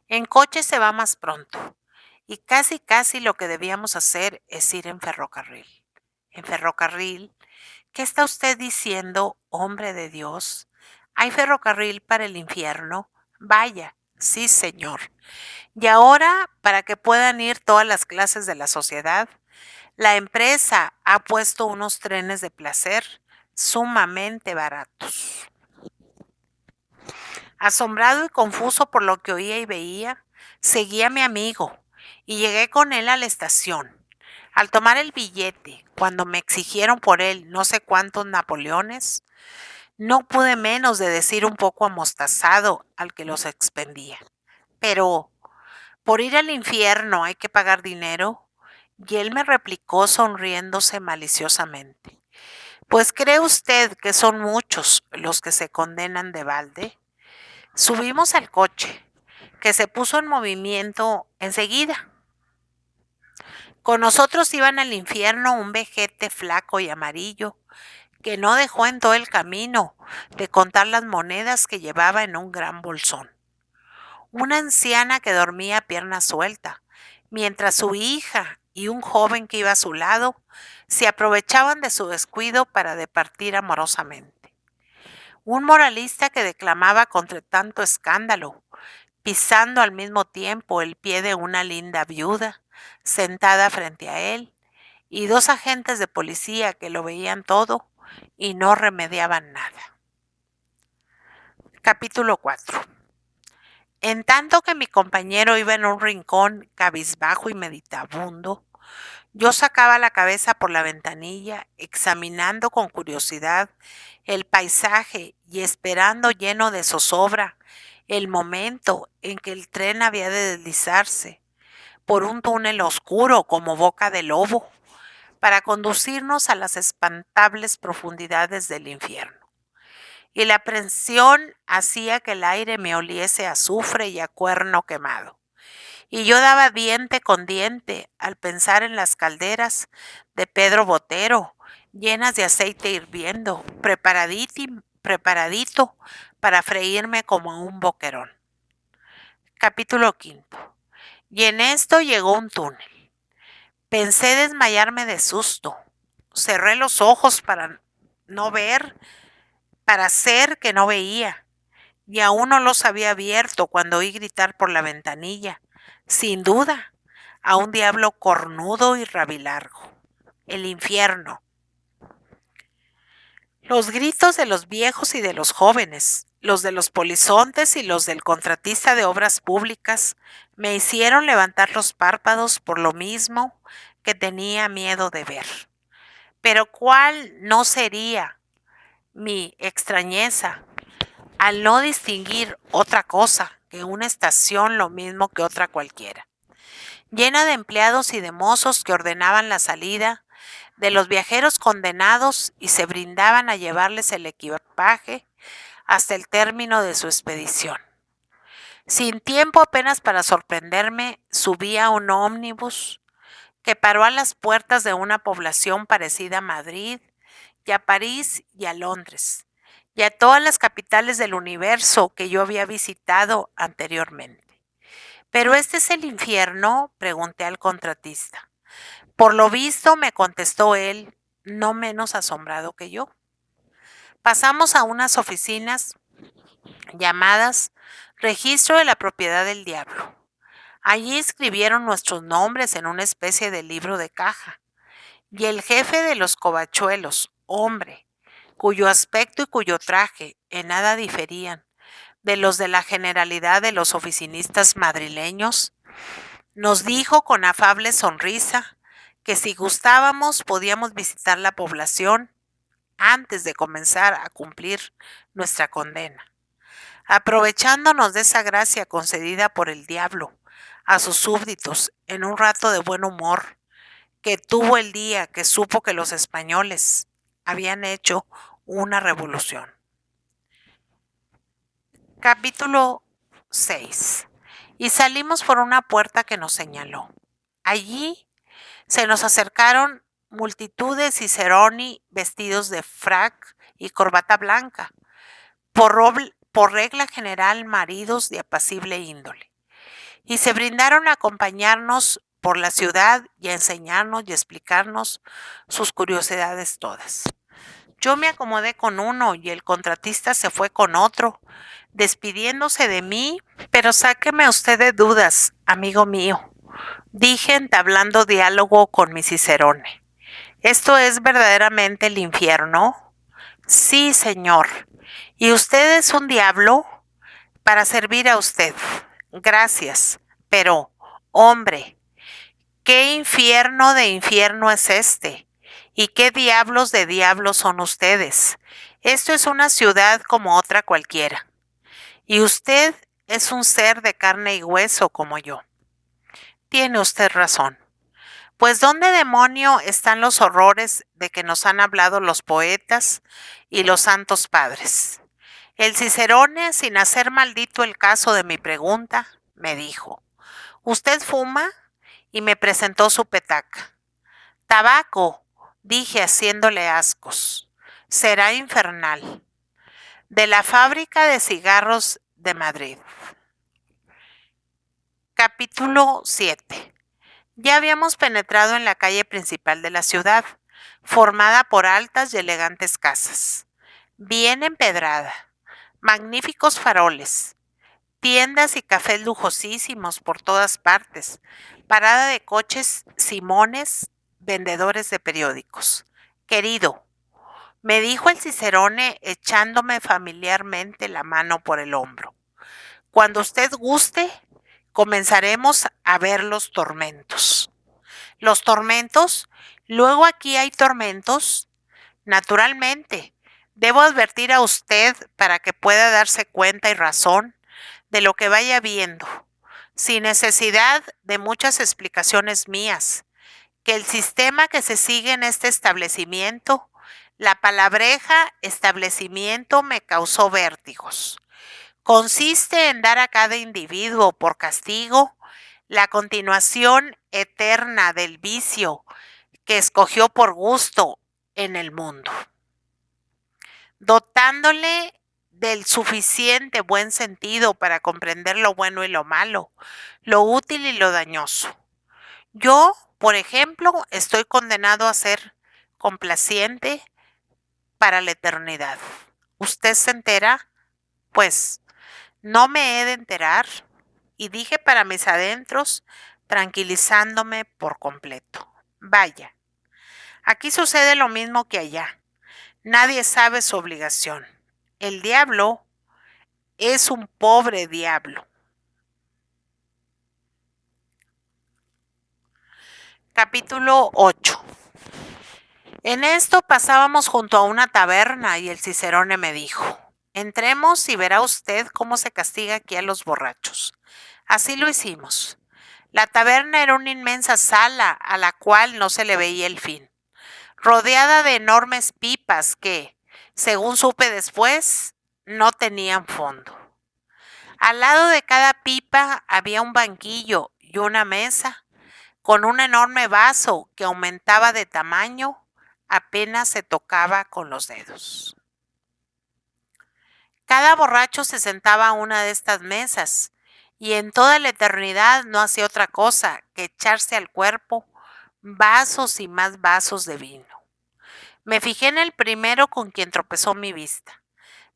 En coche se va más pronto. Y casi lo que debíamos hacer es ir en ferrocarril. ¿En ferrocarril? ¿Qué está usted diciendo, hombre de Dios? ¿Hay ferrocarril para el infierno? Vaya, sí, señor. Y ahora, para que puedan ir todas las clases de la sociedad, la empresa ha puesto unos trenes de placer sumamente baratos. Asombrado y confuso por lo que oía y veía, seguí a mi amigo y llegué con él a la estación. Al tomar el billete, cuando me exigieron por él no sé cuántos napoleones, no pude menos de decir un poco amostazado al que los expendía. Pero, ¿por ir al infierno hay que pagar dinero? Y él me replicó sonriéndose maliciosamente. Pues ¿cree usted que son muchos los que se condenan de balde? Subimos al coche, que se puso en movimiento enseguida. Con nosotros iban al infierno un vejete flaco y amarillo, que no dejó en todo el camino de contar las monedas que llevaba en un gran bolsón. Una anciana que dormía a pierna suelta, mientras su hija y un joven que iba a su lado se aprovechaban de su descuido para departir amorosamente. Un moralista que declamaba contra tanto escándalo, pisando al mismo tiempo el pie de una linda viuda sentada frente a él, y dos agentes de policía que lo veían todo y no remediaban nada. Capítulo 4. En tanto que mi compañero iba en un rincón cabizbajo y meditabundo, yo sacaba la cabeza por la ventanilla, examinando con curiosidad el paisaje y esperando lleno de zozobra el momento en que el tren había de deslizarse por un túnel oscuro como boca de lobo para conducirnos a las espantables profundidades del infierno. Y la aprensión hacía que el aire me oliese a azufre y a cuerno quemado. Y yo daba diente con diente al pensar en las calderas de Pedro Botero, llenas de aceite hirviendo, preparadito para freírme como un boquerón. Capítulo 5. Y en esto llegó un túnel. Pensé desmayarme de susto. Cerré los ojos para no ver, para hacer que no veía. Y aún no los había abierto cuando oí gritar por la ventanilla, sin duda, a un diablo cornudo y rabilargo. El infierno. Los gritos de los viejos y de los jóvenes, los de los polizontes y los del contratista de obras públicas, me hicieron levantar los párpados por lo mismo que tenía miedo de ver. Pero ¿cuál no sería mi extrañeza al no distinguir otra cosa que una estación lo mismo que otra cualquiera, llena de empleados y de mozos que ordenaban la salida de los viajeros condenados y se brindaban a llevarles el equipaje hasta el término de su expedición? Sin tiempo apenas para sorprenderme, subí a un ómnibus que paró a las puertas de una población parecida a Madrid, y a París y a Londres, y a todas las capitales del universo que yo había visitado anteriormente. ¿Pero este es el infierno?, pregunté al contratista. Por lo visto, me contestó él, no menos asombrado que yo. Pasamos a unas oficinas llamadas Registro de la Propiedad del Diablo. Allí escribieron nuestros nombres en una especie de libro de caja. Y el jefe de los covachuelos, hombre, cuyo aspecto y cuyo traje en nada diferían de los de la generalidad de los oficinistas madrileños, nos dijo con afable sonrisa que si gustábamos podíamos visitar la población antes de comenzar a cumplir nuestra condena, aprovechándonos de esa gracia concedida por el diablo a sus súbditos en un rato de buen humor que tuvo el día que supo que los españoles habían hecho una revolución. Capítulo 6. Y salimos por una puerta que nos señaló. Allí se nos acercaron multitud de ciceroni vestidos de frac y corbata blanca, por regla general maridos de apacible índole, y se brindaron a acompañarnos por la ciudad y a enseñarnos y explicarnos sus curiosidades todas. Yo me acomodé con uno y el contratista se fue con otro, despidiéndose de mí, pero sáqueme usted de dudas, amigo mío, dije entablando diálogo con mi Cicerone. ¿Esto es verdaderamente el infierno? Sí, señor. ¿Y usted es un diablo? Para servir a usted. Gracias. Pero, hombre, ¿qué infierno de infierno es este? ¿Y qué diablos de diablos son ustedes? Esto es una ciudad como otra cualquiera. Y usted es un ser de carne y hueso como yo. Tiene usted razón. Pues ¿dónde demonio están los horrores de que nos han hablado los poetas y los santos padres? El Cicerone, sin hacer maldito el caso de mi pregunta, me dijo, ¿usted fuma? Y me presentó su petaca. Tabaco, dije haciéndole ascos. Será infernal. De la fábrica de cigarros de Madrid. Capítulo 7. Ya habíamos penetrado en la calle principal de la ciudad, formada por altas y elegantes casas, bien empedrada, magníficos faroles, tiendas y cafés lujosísimos por todas partes, parada de coches simones, vendedores de periódicos. Querido, me dijo el Cicerone echándome familiarmente la mano por el hombro. Cuando usted guste, comenzaremos a ver los tormentos. ¿Los tormentos? ¿Luego aquí hay tormentos? Naturalmente. Debo advertir a usted para que pueda darse cuenta y razón de lo que vaya viendo, sin necesidad de muchas explicaciones mías, que el sistema que se sigue en este establecimiento, la palabreja establecimiento me causó vértigos. Consiste en dar a cada individuo por castigo la continuación eterna del vicio que escogió por gusto en el mundo, dotándole del suficiente buen sentido para comprender lo bueno y lo malo, lo útil y lo dañoso. Yo, por ejemplo, estoy condenado a ser complaciente para la eternidad. ¿Usted se entera? Pues no me he de enterar, y dije para mis adentros, tranquilizándome por completo. Vaya, aquí sucede lo mismo que allá. Nadie sabe su obligación. El diablo es un pobre diablo. Capítulo 8. En esto pasábamos junto a una taberna y el Cicerone me dijo, entremos y verá usted cómo se castiga aquí a los borrachos. Así lo hicimos. La taberna era una inmensa sala a la cual no se le veía el fin, rodeada de enormes pipas que, según supe después, no tenían fondo. Al lado de cada pipa había un banquillo y una mesa con un enorme vaso que aumentaba de tamaño apenas se tocaba con los dedos. Cada borracho se sentaba a una de estas mesas y en toda la eternidad no hacía otra cosa que echarse al cuerpo vasos y más vasos de vino. Me fijé en el primero con quien tropezó mi vista.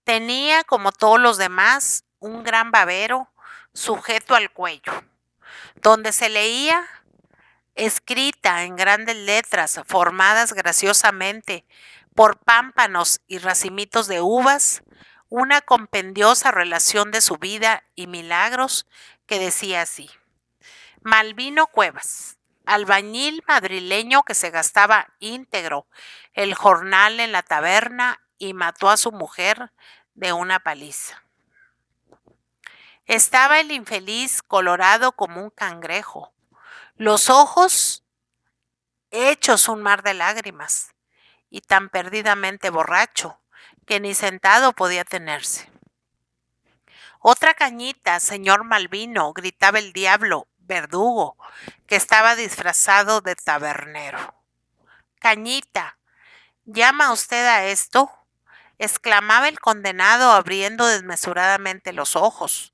Tenía, como todos los demás, un gran babero sujeto al cuello, donde se leía, escrita en grandes letras, formadas graciosamente por pámpanos y racimitos de uvas, una compendiosa relación de su vida y milagros que decía así: Malvino Cuevas, albañil madrileño que se gastaba íntegro el jornal en la taberna y mató a su mujer de una paliza. Estaba el infeliz colorado como un cangrejo, los ojos hechos un mar de lágrimas, y tan perdidamente borracho que ni sentado podía tenerse. Otra cañita, señor Malvino, gritaba el diablo, verdugo, que estaba disfrazado de tabernero. Cañita, ¿llama usted a esto? Exclamaba el condenado abriendo desmesuradamente los ojos,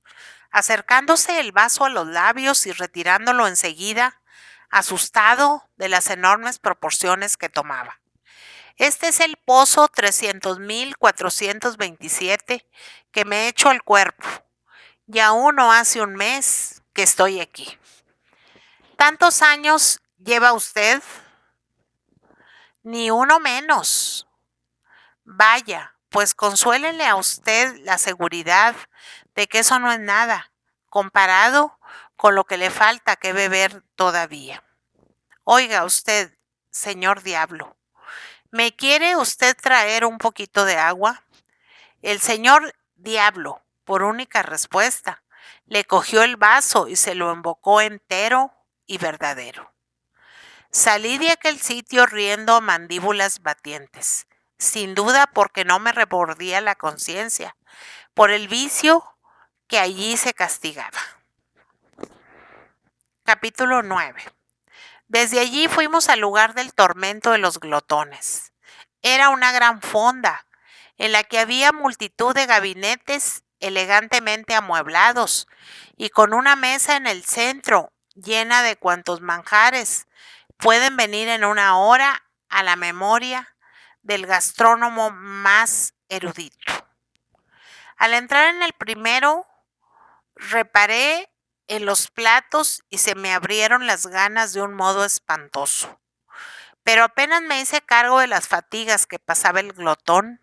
acercándose el vaso a los labios y retirándolo enseguida, asustado de las enormes proporciones que tomaba. Este es el pozo 300,427 que me he hecho al cuerpo, y aún no hace un mes que estoy aquí. ¿Tantos años lleva usted? Ni uno menos. Vaya, pues consuélele a usted la seguridad de que eso no es nada, comparado con lo que le falta que beber todavía. Oiga usted, señor diablo, ¿me quiere usted traer un poquito de agua? El señor diablo, por única respuesta, le cogió el vaso y se lo embocó entero y verdadero. Salí de aquel sitio riendo a mandíbulas batientes, sin duda porque no me remordía la conciencia, por el vicio que allí se castigaba. Capítulo 9. Desde allí fuimos al lugar del tormento de los glotones. Era una gran fonda, en la que había multitud de gabinetes elegantemente amueblados, y con una mesa en el centro, llena de cuantos manjares pueden venir en una hora a la memoria del gastrónomo más erudito. Al entrar en el primero, reparé en los platos y se me abrieron las ganas de un modo espantoso. Pero apenas me hice cargo de las fatigas que pasaba el glotón,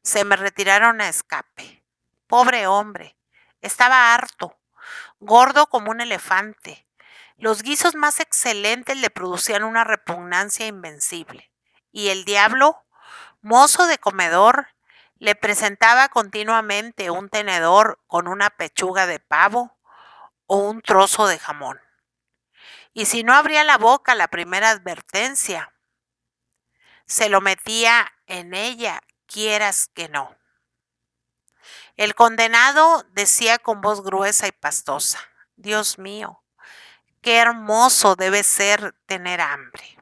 se me retiraron a escape. Pobre hombre, estaba harto, gordo como un elefante. Los guisos más excelentes le producían una repugnancia invencible. Y el diablo, mozo de comedor, le presentaba continuamente un tenedor con una pechuga de pavo o un trozo de jamón. Y si no abría la boca la primera advertencia, se lo metía en ella, quieras que no. El condenado decía con voz gruesa y pastosa: Dios mío, qué hermoso debe ser tener hambre.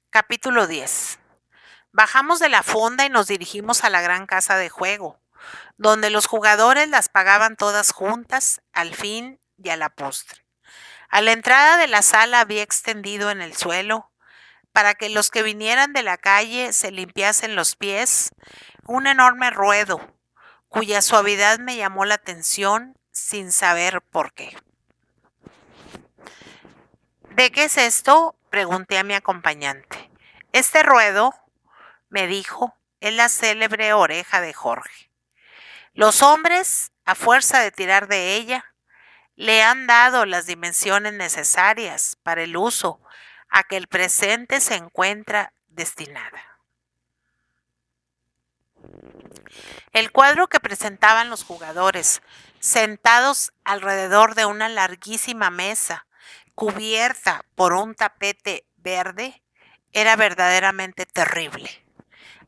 Capítulo 10. Bajamos de la fonda y nos dirigimos a la gran casa de juego, donde los jugadores las pagaban todas juntas, al fin y a la postre. A la entrada de la sala había extendido en el suelo, para que los que vinieran de la calle se limpiasen los pies, un enorme ruedo, cuya suavidad me llamó la atención sin saber por qué. ¿De qué es esto?, pregunté a mi acompañante. Este ruedo, me dijo, es la célebre oreja de Jorge. Los hombres, a fuerza de tirar de ella, le han dado las dimensiones necesarias para el uso a que el presente se encuentra destinada. El cuadro que presentaban los jugadores, sentados alrededor de una larguísima mesa, cubierta por un tapete verde, era verdaderamente terrible.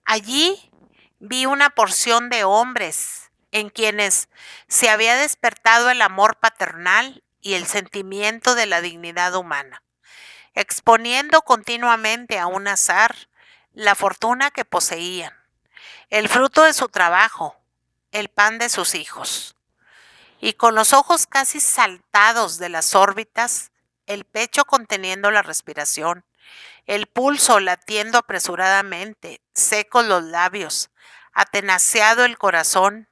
Allí vi una porción de hombres en quienes se había despertado el amor paternal y el sentimiento de la dignidad humana, exponiendo continuamente a un azar la fortuna que poseían, el fruto de su trabajo, el pan de sus hijos, y con los ojos casi saltados de las órbitas, el pecho conteniendo la respiración, el pulso latiendo apresuradamente, secos los labios, atenaceado el corazón,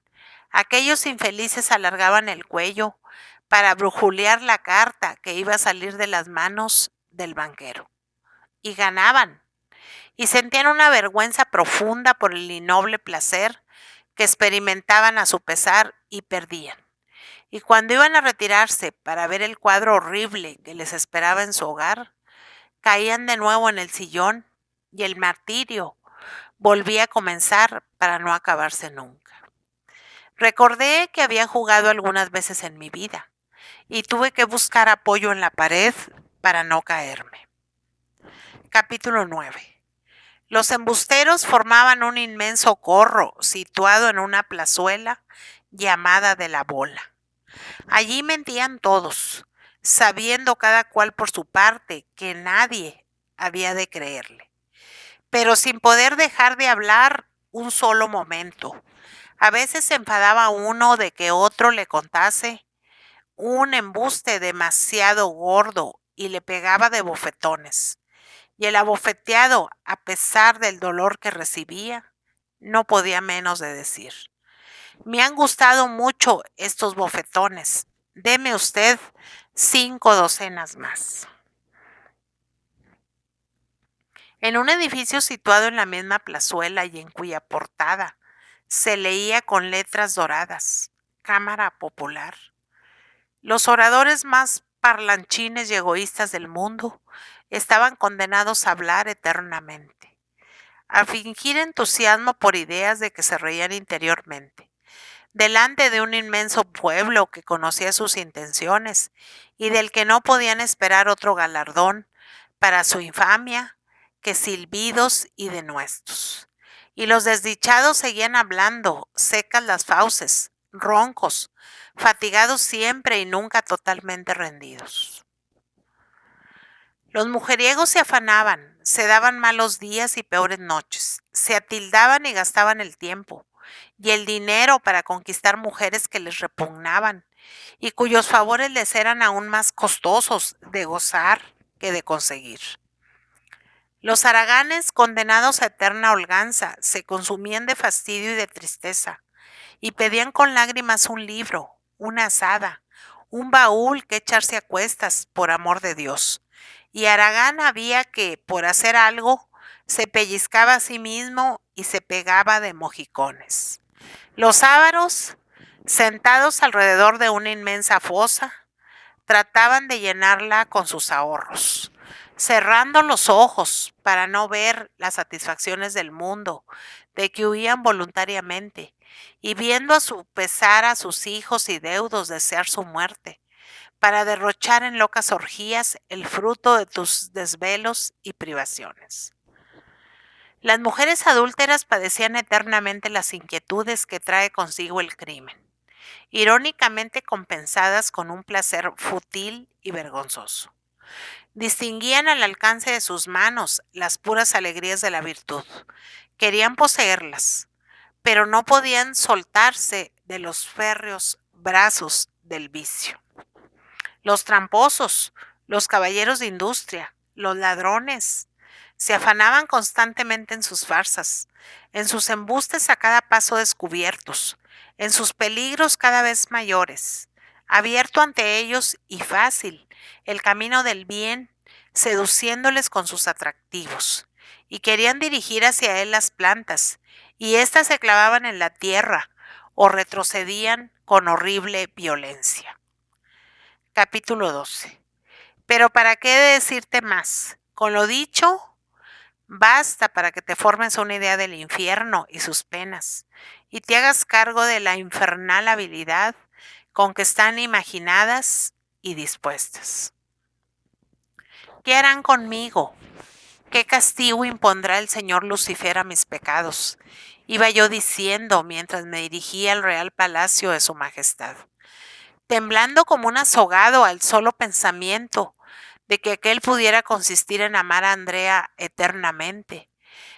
aquellos infelices alargaban el cuello para brujulear la carta que iba a salir de las manos del banquero. Y ganaban, y sentían una vergüenza profunda por el innoble placer que experimentaban a su pesar y perdían. Y cuando iban a retirarse para ver el cuadro horrible que les esperaba en su hogar, caían de nuevo en el sillón y el martirio volvía a comenzar para no acabarse nunca. Recordé que había jugado algunas veces en mi vida y tuve que buscar apoyo en la pared para no caerme. Capítulo 9. Los embusteros formaban un inmenso corro situado en una plazuela llamada de la Bola. Allí mentían todos, sabiendo cada cual por su parte que nadie había de creerle, pero sin poder dejar de hablar un solo momento. A veces se enfadaba uno de que otro le contase un embuste demasiado gordo y le pegaba de bofetones. y el abofeteado, a pesar del dolor que recibía, no podía menos de decir: me han gustado mucho estos bofetones. Deme usted 5 docenas más. En un edificio situado en la misma plazuela y en cuya portada se leía con letras doradas: Cámara Popular. Los oradores más parlanchines y egoístas del mundo estaban condenados a hablar eternamente, a fingir entusiasmo por ideas de que se reían interiormente, delante de un inmenso pueblo que conocía sus intenciones y del que no podían esperar otro galardón para su infamia que silbidos y denuestos. Y los desdichados seguían hablando, secas las fauces, roncos, fatigados siempre y nunca totalmente rendidos. Los mujeriegos se afanaban, se daban malos días y peores noches, se atildaban y gastaban el tiempo y el dinero para conquistar mujeres que les repugnaban y cuyos favores les eran aún más costosos de gozar que de conseguir. Los haraganes, condenados a eterna holganza, se consumían de fastidio y de tristeza, y pedían con lágrimas un libro, una azada, un baúl que echarse a cuestas, por amor de Dios. Y Haragán había que, por hacer algo, se pellizcaba a sí mismo y se pegaba de mojicones. Los ávaros, sentados alrededor de una inmensa fosa, trataban de llenarla con sus ahorros, cerrando los ojos para no ver las satisfacciones del mundo, de que huían voluntariamente, y viendo a su pesar a sus hijos y deudos desear su muerte, para derrochar en locas orgías el fruto de tus desvelos y privaciones. Las mujeres adúlteras padecían eternamente las inquietudes que trae consigo el crimen, irónicamente compensadas con un placer fútil y vergonzoso. Distinguían al alcance de sus manos las puras alegrías de la virtud. Querían poseerlas, pero no podían soltarse de los férreos brazos del vicio. Los tramposos, los caballeros de industria, los ladrones, se afanaban constantemente en sus farsas, en sus embustes a cada paso descubiertos, en sus peligros cada vez mayores. Abierto ante ellos y fácil el camino del bien, seduciéndoles con sus atractivos, y querían dirigir hacia él las plantas, y éstas se clavaban en la tierra o retrocedían con horrible violencia. Capítulo 12. Pero ¿para qué decirte más? Con lo dicho, basta para que te formes una idea del infierno y sus penas, y te hagas cargo de la infernal habilidad con que están imaginadas y dispuestas. ¿Qué harán conmigo? ¿Qué castigo impondrá el señor Lucifer a mis pecados? Iba yo diciendo mientras me dirigía al real palacio de su majestad, temblando como un azogado al solo pensamiento de que aquel pudiera consistir en amar a Andrea eternamente,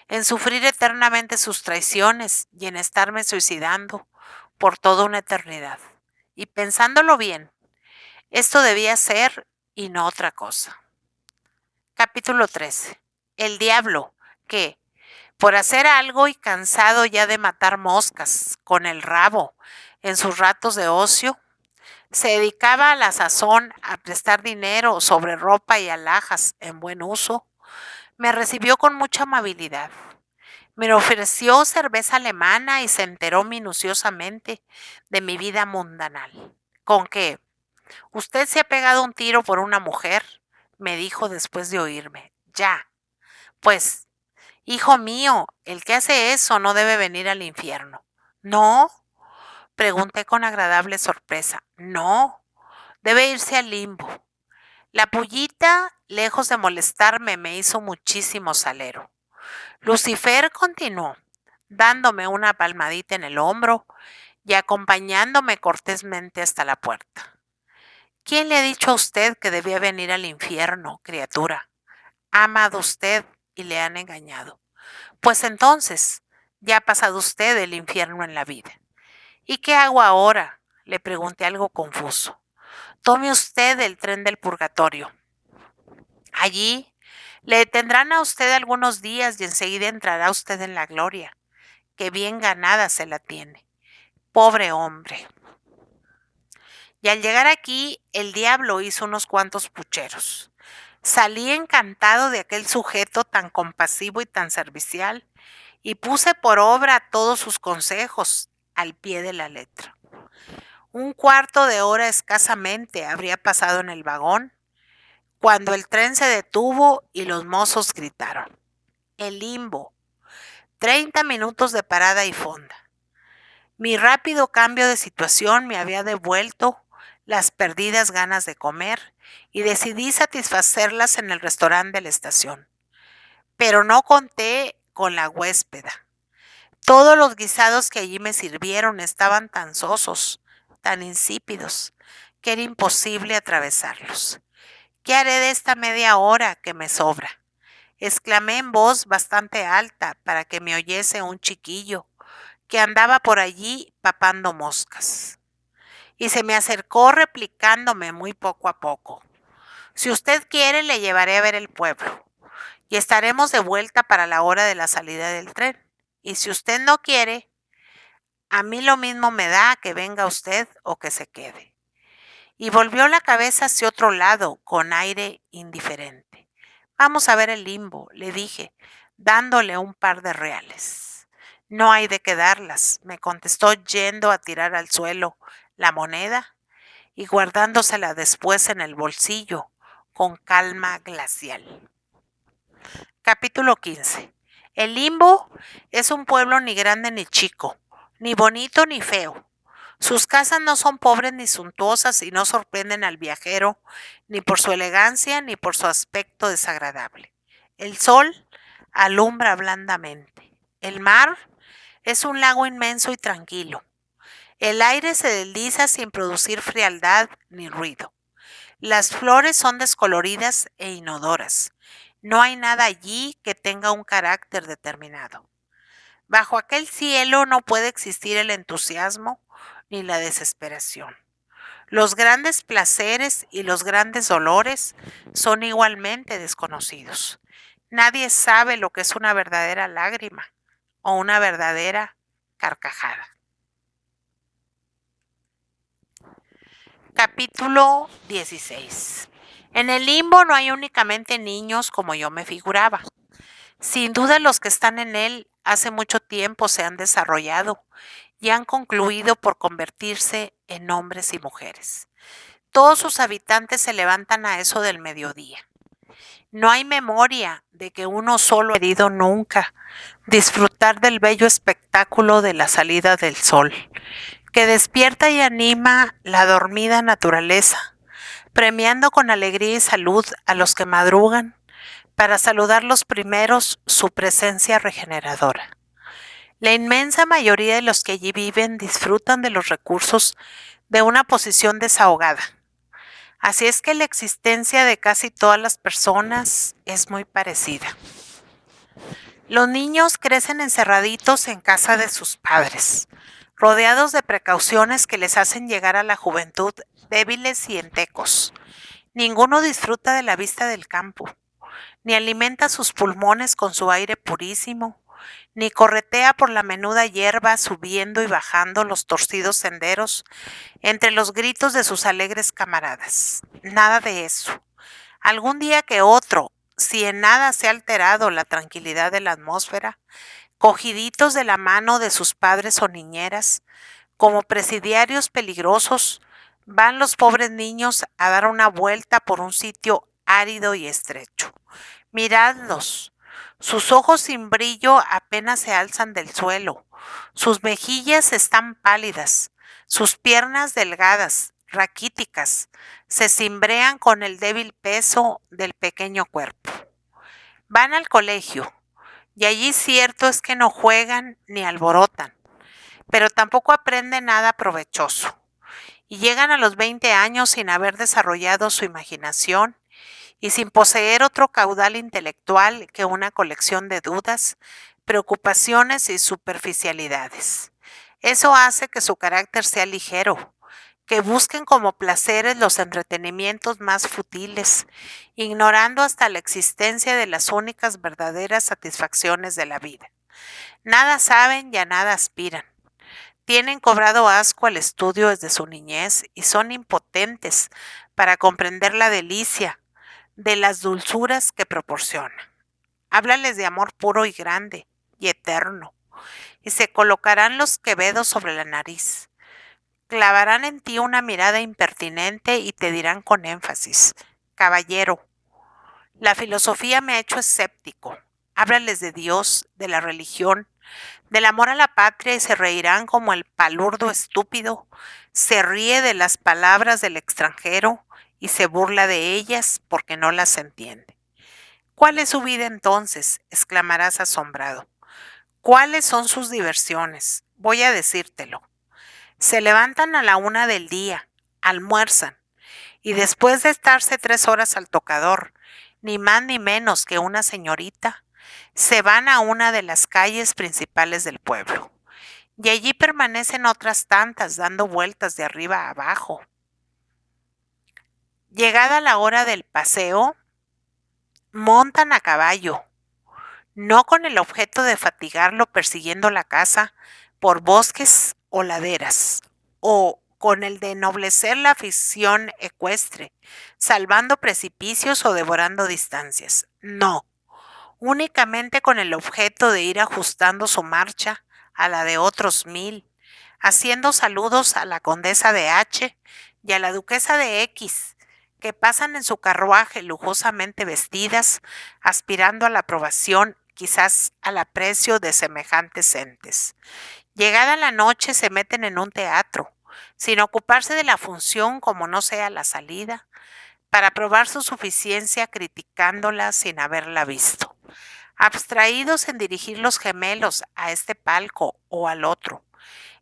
en sufrir eternamente sus traiciones y en estarme suicidando por toda una eternidad. Y pensándolo bien, esto debía ser y no otra cosa. Capítulo 13. El diablo, que, por hacer algo y cansado ya de matar moscas con el rabo en sus ratos de ocio, se dedicaba a la sazón a prestar dinero sobre ropa y alhajas en buen uso, me recibió con mucha amabilidad. Me ofreció cerveza alemana y se enteró minuciosamente de mi vida mundanal. ¿Con qué? ¿Usted se ha pegado un tiro por una mujer?, me dijo después de oírme. Ya. Pues, hijo mío, el que hace eso no debe venir al infierno. ¿No? Pregunté con agradable sorpresa. No, debe irse al limbo. La pullita, lejos de molestarme, me hizo muchísimo salero. Lucifer continuó, dándome una palmadita en el hombro y acompañándome cortésmente hasta la puerta. ¿Quién le ha dicho a usted que debía venir al infierno, criatura? Ha amado usted y le han engañado. Pues entonces, ya ha pasado usted el infierno en la vida. ¿Y qué hago ahora?, le pregunté algo confuso. Tome usted el tren del purgatorio. Allí Le detendrán a usted algunos días y enseguida entrará usted en la gloria, que bien ganada se la tiene. Pobre hombre. Y al llegar aquí, el diablo hizo unos cuantos pucheros. Salí encantado de aquel sujeto tan compasivo y tan servicial, y puse por obra todos sus consejos al pie de la letra. Un cuarto de hora escasamente habría pasado en el vagón, cuando el tren se detuvo y los mozos gritaron: el limbo, 30 minutos de parada y fonda. Mi rápido cambio de situación me había devuelto las perdidas ganas de comer y decidí satisfacerlas en el restaurante de la estación. Pero no conté con la huéspeda. Todos los guisados que allí me sirvieron estaban tan sosos, tan insípidos, que era imposible atravesarlos. ¿Qué haré de esta media hora que me sobra?, exclamé en voz bastante alta para que me oyese un chiquillo que andaba por allí papando moscas. Y se me acercó replicándome muy poco a poco: si usted quiere, le llevaré a ver el pueblo y estaremos de vuelta para la hora de la salida del tren. Y si usted no quiere, a mí lo mismo me da que venga usted o que se quede. Y volvió la cabeza hacia otro lado con aire indiferente. Vamos a ver el limbo, le dije, dándole un par de reales. No hay de qué darlas, me contestó yendo a tirar al suelo la moneda y guardándosela después en el bolsillo con calma glacial. Capítulo 15. El Limbo es un pueblo ni grande ni chico, ni bonito ni feo. Sus casas no son pobres ni suntuosas y no sorprenden al viajero ni por su elegancia ni por su aspecto desagradable. El sol alumbra blandamente. El mar es un lago inmenso y tranquilo. El aire se desliza sin producir frialdad ni ruido. Las flores son descoloridas e inodoras. No hay nada allí que tenga un carácter determinado. Bajo aquel cielo no puede existir el entusiasmo ni la desesperación. Los grandes placeres y los grandes dolores son igualmente desconocidos. Nadie sabe lo que es una verdadera lágrima o una verdadera carcajada. Capítulo 16. En el limbo no hay únicamente niños como yo me figuraba. Sin duda los que están en él hace mucho tiempo se han desarrollado y han concluido por convertirse en hombres y mujeres. Todos sus habitantes se levantan a eso del mediodía. No hay memoria de que uno solo ha querido nunca disfrutar del bello espectáculo de la salida del sol, que despierta y anima la dormida naturaleza, premiando con alegría y salud a los que madrugan para saludar los primeros su presencia regeneradora. La inmensa mayoría de los que allí viven disfrutan de los recursos de una posición desahogada. Así es que la existencia de casi todas las personas es muy parecida. Los niños crecen encerraditos en casa de sus padres, rodeados de precauciones que les hacen llegar a la juventud débiles y entecos. Ninguno disfruta de la vista del campo, ni alimenta sus pulmones con su aire purísimo, ni corretea por la menuda hierba subiendo y bajando los torcidos senderos entre los gritos de sus alegres camaradas. Nada de eso. Algún día que otro, si en nada se ha alterado la tranquilidad de la atmósfera, cogiditos de la mano de sus padres o niñeras, como presidiarios peligrosos, van los pobres niños a dar una vuelta por un sitio árido y estrecho. Miradlos. Sus ojos sin brillo apenas se alzan del suelo. Sus mejillas están pálidas. Sus piernas delgadas, raquíticas, se cimbrean con el débil peso del pequeño cuerpo. Van al colegio, y allí cierto es que no juegan ni alborotan, pero tampoco aprenden nada provechoso. Y llegan a los 20 años sin haber desarrollado su imaginación y sin poseer otro caudal intelectual que una colección de dudas, preocupaciones y superficialidades. Eso hace que su carácter sea ligero, que busquen como placeres los entretenimientos más futiles, ignorando hasta la existencia de las únicas verdaderas satisfacciones de la vida. Nada saben y a nada aspiran. Tienen cobrado asco al estudio desde su niñez y son impotentes para comprender la delicia de las dulzuras que proporciona. Háblales de amor puro y grande y eterno, y se colocarán los quevedos sobre la nariz. Clavarán en ti una mirada impertinente y te dirán con énfasis: caballero, la filosofía me ha hecho escéptico. Háblales de Dios, de la religión, del amor a la patria y se reirán como el palurdo estúpido se ríe de las palabras del extranjero y se burla de ellas porque no las entiende. ¿Cuál es su vida entonces?, exclamarás asombrado. ¿Cuáles son sus diversiones? Voy a decírtelo. Se levantan a la 1 del día, almuerzan, y después de estarse 3 horas al tocador, ni más ni menos que una señorita, se van a una de las calles principales del pueblo, y allí permanecen otras tantas dando vueltas de arriba a abajo. Llegada la hora del paseo, montan a caballo, no con el objeto de fatigarlo persiguiendo la caza por bosques o laderas, o con el de ennoblecer la afición ecuestre, salvando precipicios o devorando distancias. No, únicamente con el objeto de ir ajustando su marcha a la de otros 1000, haciendo saludos a la condesa de H y a la duquesa de X, que pasan en su carruaje lujosamente vestidas, aspirando a la aprobación, quizás al aprecio de semejantes entes. Llegada la noche se meten en un teatro, sin ocuparse de la función como no sea la salida, para probar su suficiencia criticándola sin haberla visto, abstraídos en dirigir los gemelos a este palco o al otro,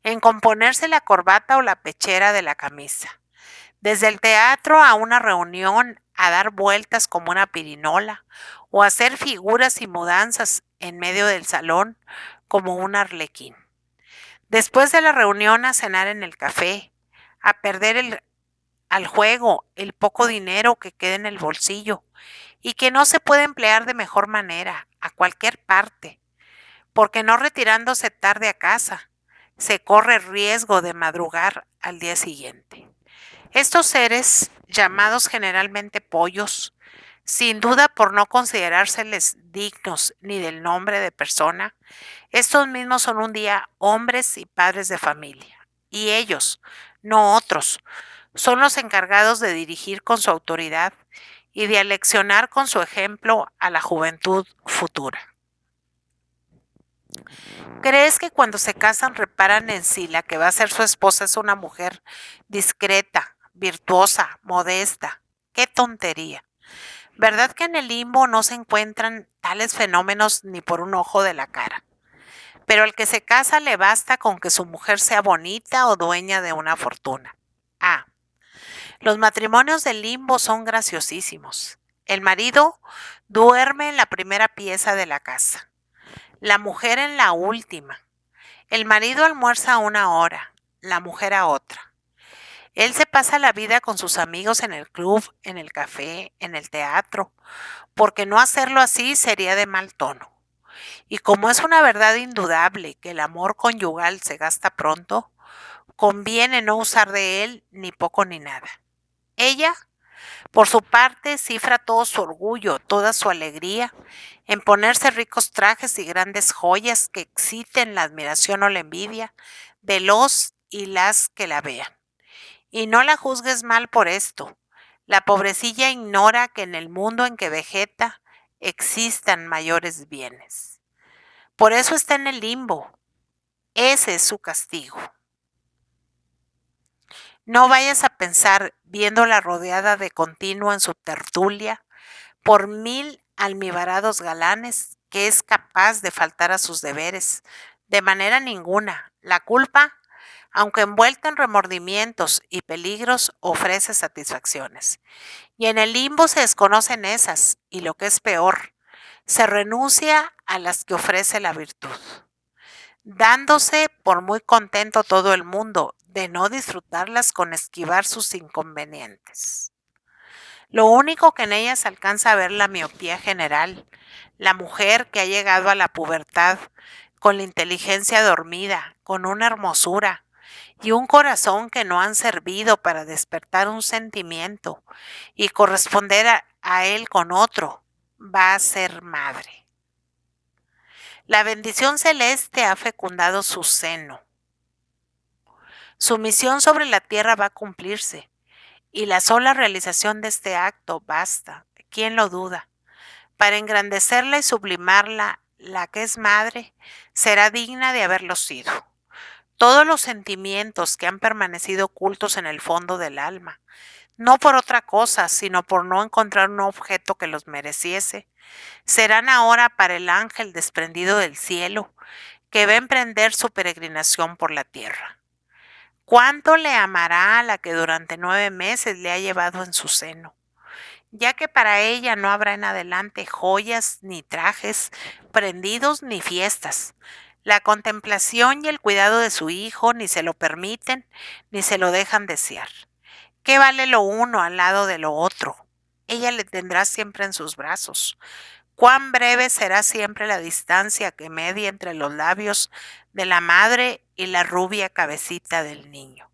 en componerse la corbata o la pechera de la camisa. Desde el teatro a una reunión, a dar vueltas como una pirinola, o hacer figuras y mudanzas en medio del salón como un arlequín. Después de la reunión a cenar en el café, a perder al juego el poco dinero que queda en el bolsillo y que no se puede emplear de mejor manera a cualquier parte, porque no retirándose tarde a casa, se corre riesgo de madrugar al día siguiente. Estos seres, llamados generalmente pollos, sin duda por no considerárseles dignos ni del nombre de persona, estos mismos son un día hombres y padres de familia, y ellos, no otros, son los encargados de dirigir con su autoridad y de aleccionar con su ejemplo a la juventud futura. ¿Crees que cuando se casan reparan en si la que va a ser su esposa es una mujer discreta, virtuosa, modesta? ¡Qué tontería! ¿Verdad que en el limbo no se encuentran tales fenómenos ni por un ojo de la cara? Pero al que se casa le basta con que su mujer sea bonita o dueña de una fortuna. Ah, los matrimonios del limbo son graciosísimos. El marido duerme en la primera pieza de la casa, la mujer en la última. El marido almuerza a 1 hora, la mujer a otra. Él se pasa la vida con sus amigos en el club, en el café, en el teatro, porque no hacerlo así sería de mal tono. Y como es una verdad indudable que el amor conyugal se gasta pronto, conviene no usar de él ni poco ni nada. Ella, por su parte, cifra todo su orgullo, toda su alegría en ponerse ricos trajes y grandes joyas que exciten la admiración o la envidia de los y las que la vean. Y no la juzgues mal por esto. La pobrecilla ignora que en el mundo en que vegeta existan mayores bienes. Por eso está en el limbo. Ese es su castigo. No vayas a pensar, viéndola rodeada de continuo en su tertulia, por 1000 almibarados galanes, que es capaz de faltar a sus deberes. De manera ninguna. La culpa, aunque envuelta en remordimientos y peligros, ofrece satisfacciones. Y en el limbo se desconocen esas, y lo que es peor, se renuncia a las que ofrece la virtud. Dándose por muy contento todo el mundo, de no disfrutarlas con esquivar sus inconvenientes. Lo único que en ellas alcanza a ver la miopía general, la mujer que ha llegado a la pubertad, con la inteligencia dormida, con una hermosura y un corazón que no han servido para despertar un sentimiento y corresponder a él con otro, va a ser madre. La bendición celeste ha fecundado su seno. Su misión sobre la tierra va a cumplirse, y la sola realización de este acto basta, ¿quién lo duda? Para engrandecerla y sublimarla, la que es madre será digna de haberlo sido. Todos los sentimientos que han permanecido ocultos en el fondo del alma, no por otra cosa, sino por no encontrar un objeto que los mereciese, serán ahora para el ángel desprendido del cielo, que va a emprender su peregrinación por la tierra. ¿Cuánto le amará a la que durante 9 meses le ha llevado en su seno? Ya que para ella no habrá en adelante joyas ni trajes, prendidos ni fiestas. La contemplación y el cuidado de su hijo ni se lo permiten ni se lo dejan desear. ¿Qué vale lo uno al lado de lo otro? Ella le tendrá siempre en sus brazos. Cuán breve será siempre la distancia que media entre los labios de la madre y la rubia cabecita del niño.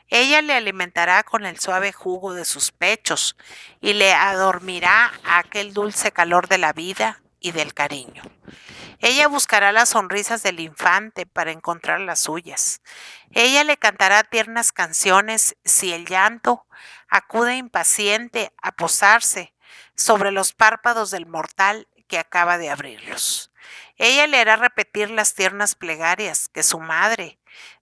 Ella le alimentará con el suave jugo de sus pechos y le adormirá a aquel dulce calor de la vida y del cariño. Ella buscará las sonrisas del infante para encontrar las suyas. Ella le cantará tiernas canciones si el llanto acude impaciente a posarse sobre los párpados del mortal que acaba de abrirlos. Ella le hará repetir las tiernas plegarias que su madre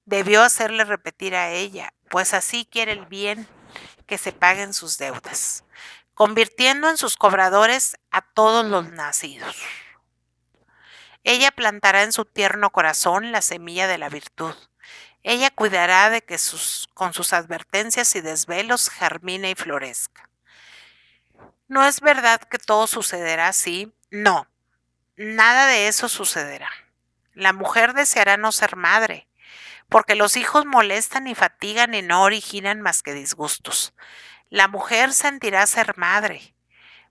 debió hacerle repetir a ella, pues así quiere el bien que se paguen sus deudas, convirtiendo en sus cobradores a todos los nacidos. Ella plantará en su tierno corazón la semilla de la virtud. Ella cuidará de que con sus advertencias y desvelos germine y florezca. ¿No es verdad que todo sucederá así? No, nada de eso sucederá. La mujer deseará no ser madre, porque los hijos molestan y fatigan y no originan más que disgustos. La mujer sentirá ser madre,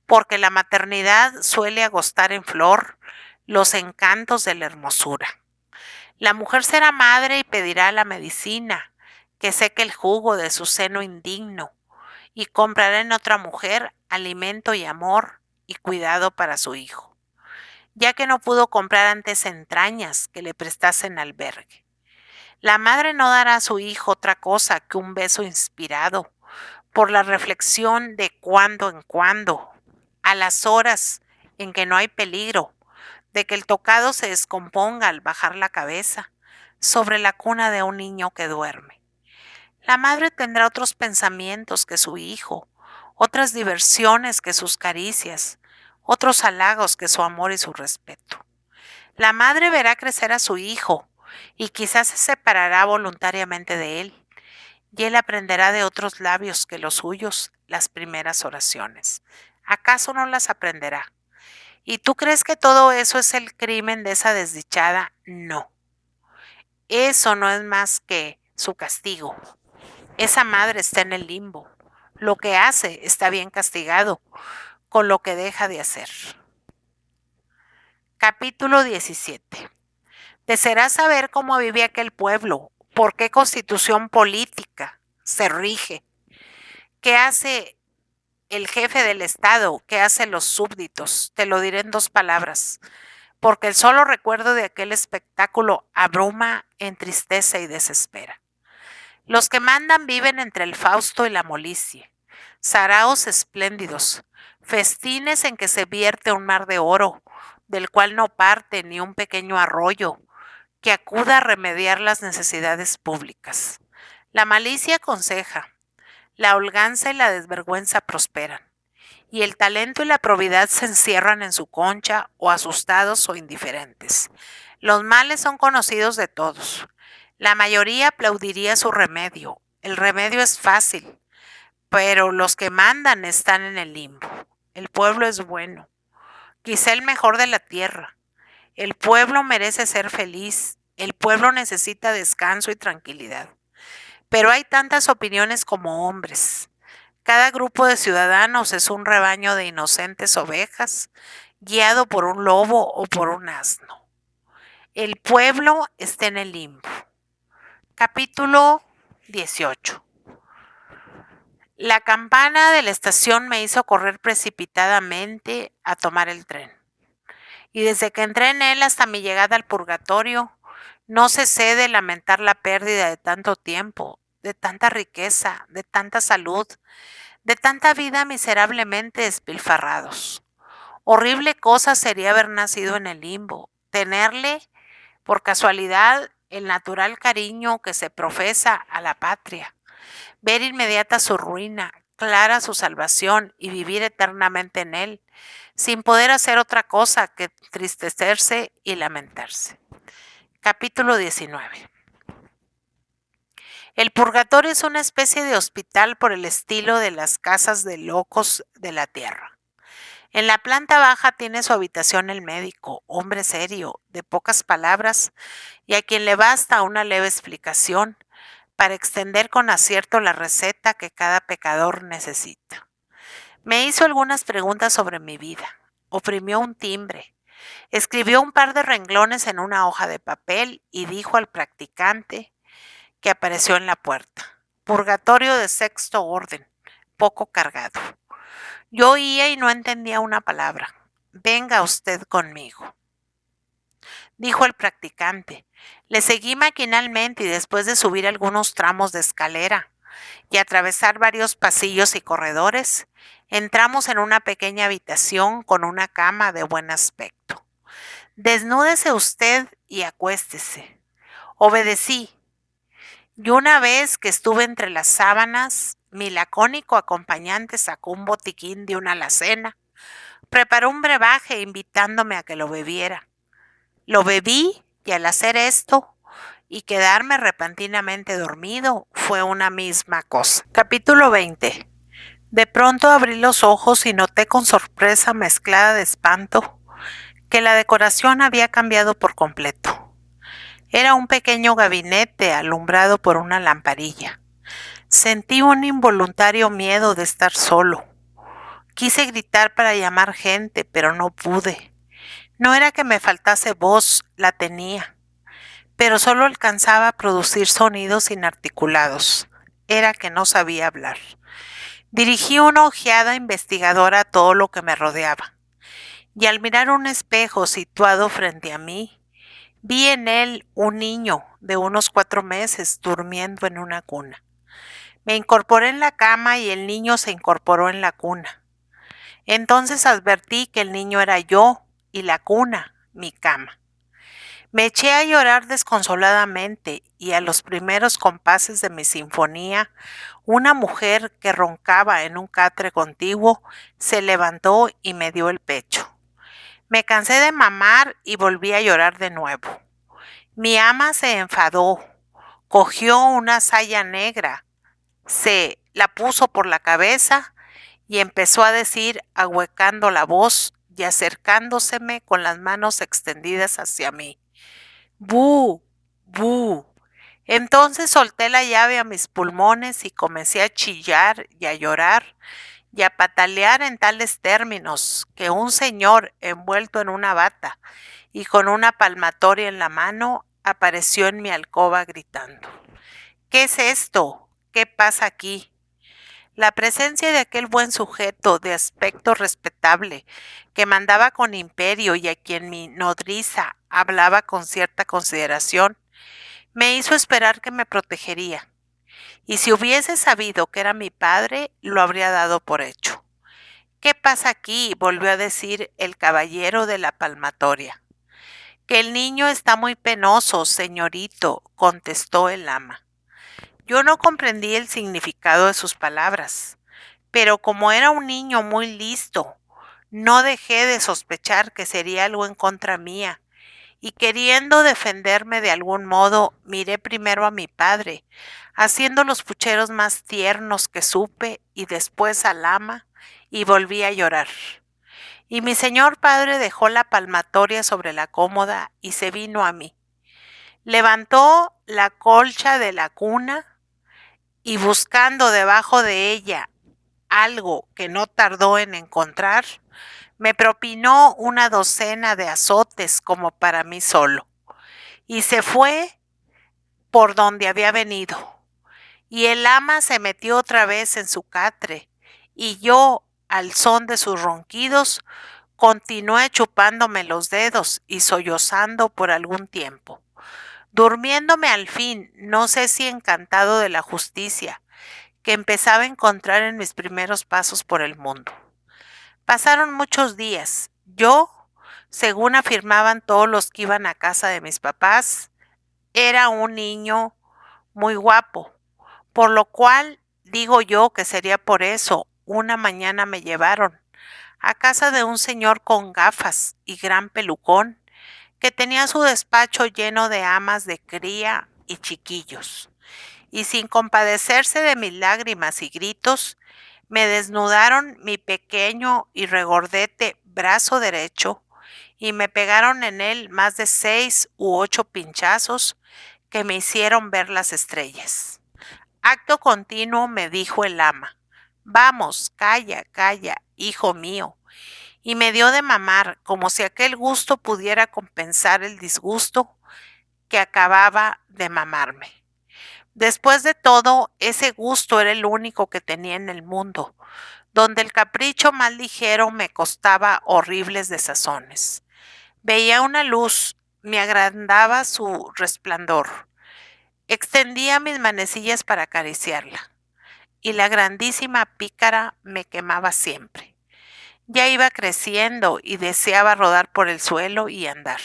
porque la maternidad suele agostar en flor los encantos de la hermosura. La mujer será madre y pedirá la medicina, que seque el jugo de su seno indigno, y comprará en otra mujer alimento y amor y cuidado para su hijo, ya que no pudo comprar antes entrañas que le prestasen albergue. La madre no dará a su hijo otra cosa que un beso inspirado por la reflexión de cuando en cuando, a las horas en que no hay peligro de que el tocado se descomponga al bajar la cabeza sobre la cuna de un niño que duerme. La madre tendrá otros pensamientos que su hijo, otras diversiones que sus caricias, otros halagos que su amor y su respeto. La madre verá crecer a su hijo y quizás se separará voluntariamente de él, y él aprenderá de otros labios que los suyos las primeras oraciones. ¿Acaso no las aprenderá? ¿Y tú crees que todo eso es el crimen de esa desdichada? No. Eso no es más que su castigo. Esa madre está en el limbo. Lo que hace está bien castigado con lo que deja de hacer. Capítulo 17. Desearás saber cómo vive aquel pueblo, por qué constitución política se rige, qué hace el jefe del Estado, qué hacen los súbditos. Te lo diré en 2 palabras, porque el solo recuerdo de aquel espectáculo abruma, entristece y desespera. Los que mandan viven entre el Fausto y la Molicie, saraos espléndidos, festines en que se vierte un mar de oro, del cual no parte ni un pequeño arroyo que acuda a remediar las necesidades públicas. La malicia aconseja, la holganza y la desvergüenza prosperan, y el talento y la probidad se encierran en su concha, o asustados o indiferentes. Los males son conocidos de todos. La mayoría aplaudiría su remedio. El remedio es fácil, pero los que mandan están en el limbo. El pueblo es bueno, quizá el mejor de la tierra. El pueblo merece ser feliz. El pueblo necesita descanso y tranquilidad. Pero hay tantas opiniones como hombres. Cada grupo de ciudadanos es un rebaño de inocentes ovejas, guiado por un lobo o por un asno. El pueblo está en el limbo. Capítulo 18. La campana de la estación me hizo correr precipitadamente a tomar el tren. Y desde que entré en él hasta mi llegada al purgatorio, no cesé de lamentar la pérdida de tanto tiempo, de tanta riqueza, de tanta salud, de tanta vida miserablemente despilfarrados. Horrible cosa sería haber nacido en el limbo, tenerle, por casualidad, el natural cariño que se profesa a la patria, ver inmediata su ruina, clara su salvación y vivir eternamente en él, sin poder hacer otra cosa que entristecerse y lamentarse. Capítulo 19. El purgatorio es una especie de hospital por el estilo de las casas de locos de la tierra. En la planta baja tiene su habitación el médico, hombre serio, de pocas palabras, y a quien le basta una leve explicación para extender con acierto la receta que cada pecador necesita. Me hizo algunas preguntas sobre mi vida, oprimió un timbre, escribió un par de renglones en una hoja de papel y dijo al practicante que apareció en la puerta: purgatorio de sexto orden, poco cargado. Yo oía y no entendía una palabra. Venga usted conmigo, dijo el practicante. Le seguí maquinalmente y después de subir algunos tramos de escalera y atravesar varios pasillos y corredores, entramos en una pequeña habitación con una cama de buen aspecto. Desnúdese usted y acuéstese. Obedecí. Y una vez que estuve entre las sábanas, mi lacónico acompañante sacó un botiquín de una alacena, preparó un brebaje invitándome a que lo bebiera. Lo bebí y al hacer esto y quedarme repentinamente dormido fue una misma cosa. Capítulo 20. De pronto abrí los ojos y noté con sorpresa mezclada de espanto que la decoración había cambiado por completo. Era un pequeño gabinete alumbrado por una lamparilla. Sentí un involuntario miedo de estar solo. Quise gritar para llamar gente, pero no pude. No era que me faltase voz, la tenía, pero solo alcanzaba a producir sonidos inarticulados. Era que no sabía hablar. Dirigí una ojeada investigadora a todo lo que me rodeaba, y al mirar un espejo situado frente a mí, vi en él un niño de unos 4 meses durmiendo en una cuna. Me incorporé en la cama y el niño se incorporó en la cuna. Entonces advertí que el niño era yo y la cuna, mi cama. Me eché a llorar desconsoladamente y a los primeros compases de mi sinfonía, una mujer que roncaba en un catre contiguo se levantó y me dio el pecho. Me cansé de mamar y volví a llorar de nuevo. Mi ama se enfadó, cogió una saya negra, se la puso por la cabeza y empezó a decir, ahuecando la voz y acercándoseme con las manos extendidas hacia mí: ¡bu! ¡Bu! Entonces solté la llave a mis pulmones y comencé a chillar y a llorar y a patalear en tales términos que un señor envuelto en una bata y con una palmatoria en la mano apareció en mi alcoba gritando: ¿qué es esto? ¿Qué pasa aquí? La presencia de aquel buen sujeto de aspecto respetable que mandaba con imperio y a quien mi nodriza hablaba con cierta consideración me hizo esperar que me protegería, y si hubiese sabido que era mi padre, lo habría dado por hecho. ¿Qué pasa aquí?, volvió a decir el caballero de la palmatoria. Que el niño está muy penoso, señorito, contestó el ama. Yo no comprendí el significado de sus palabras, pero como era un niño muy listo, no dejé de sospechar que sería algo en contra mía, y queriendo defenderme de algún modo, miré primero a mi padre, haciendo los pucheros más tiernos que supe, y después al ama, y volví a llorar. Y mi señor padre dejó la palmatoria sobre la cómoda y se vino a mí. Levantó la colcha de la cuna, y buscando debajo de ella algo que no tardó en encontrar, me propinó una docena de azotes como para mí solo, y se fue por donde había venido. Y el ama se metió otra vez en su catre, y yo, al son de sus ronquidos, continué chupándome los dedos y sollozando por algún tiempo, durmiéndome al fin, no sé si encantado de la justicia que empezaba a encontrar en mis primeros pasos por el mundo. Pasaron muchos días. Yo, según afirmaban todos los que iban a casa de mis papás, era un niño muy guapo, por lo cual digo yo que sería por eso. Una mañana me llevaron a casa de un señor con gafas y gran pelucón, que tenía su despacho lleno de amas de cría y chiquillos, y sin compadecerse de mis lágrimas y gritos, me desnudaron mi pequeño y regordete brazo derecho y me pegaron en él más de 6 u 8 pinchazos que me hicieron ver las estrellas. Acto continuo me dijo el ama: vamos, calla, calla, hijo mío, y me dio de mamar, como si aquel gusto pudiera compensar el disgusto que acababa de mamarme. Después de todo, ese gusto era el único que tenía en el mundo, donde el capricho más ligero me costaba horribles desazones. Veía una luz, me agrandaba su resplandor, extendía mis manecillas para acariciarla, y la grandísima pícara me quemaba siempre. Ya iba creciendo y deseaba rodar por el suelo y andar.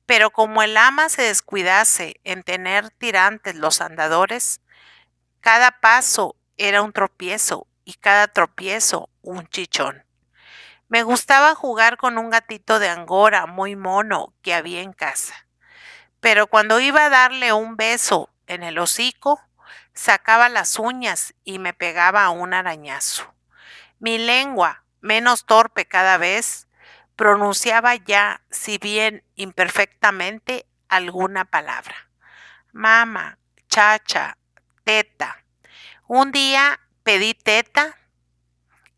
Pero como el ama se descuidase en tener tirantes los andadores, cada paso era un tropiezo y cada tropiezo un chichón. Me gustaba jugar con un gatito de Angora muy mono que había en casa, pero cuando iba a darle un beso en el hocico, sacaba las uñas y me pegaba un arañazo. Mi lengua, menos torpe cada vez, pronunciaba ya, si bien imperfectamente, alguna palabra. Mama, chacha, teta. Un día pedí teta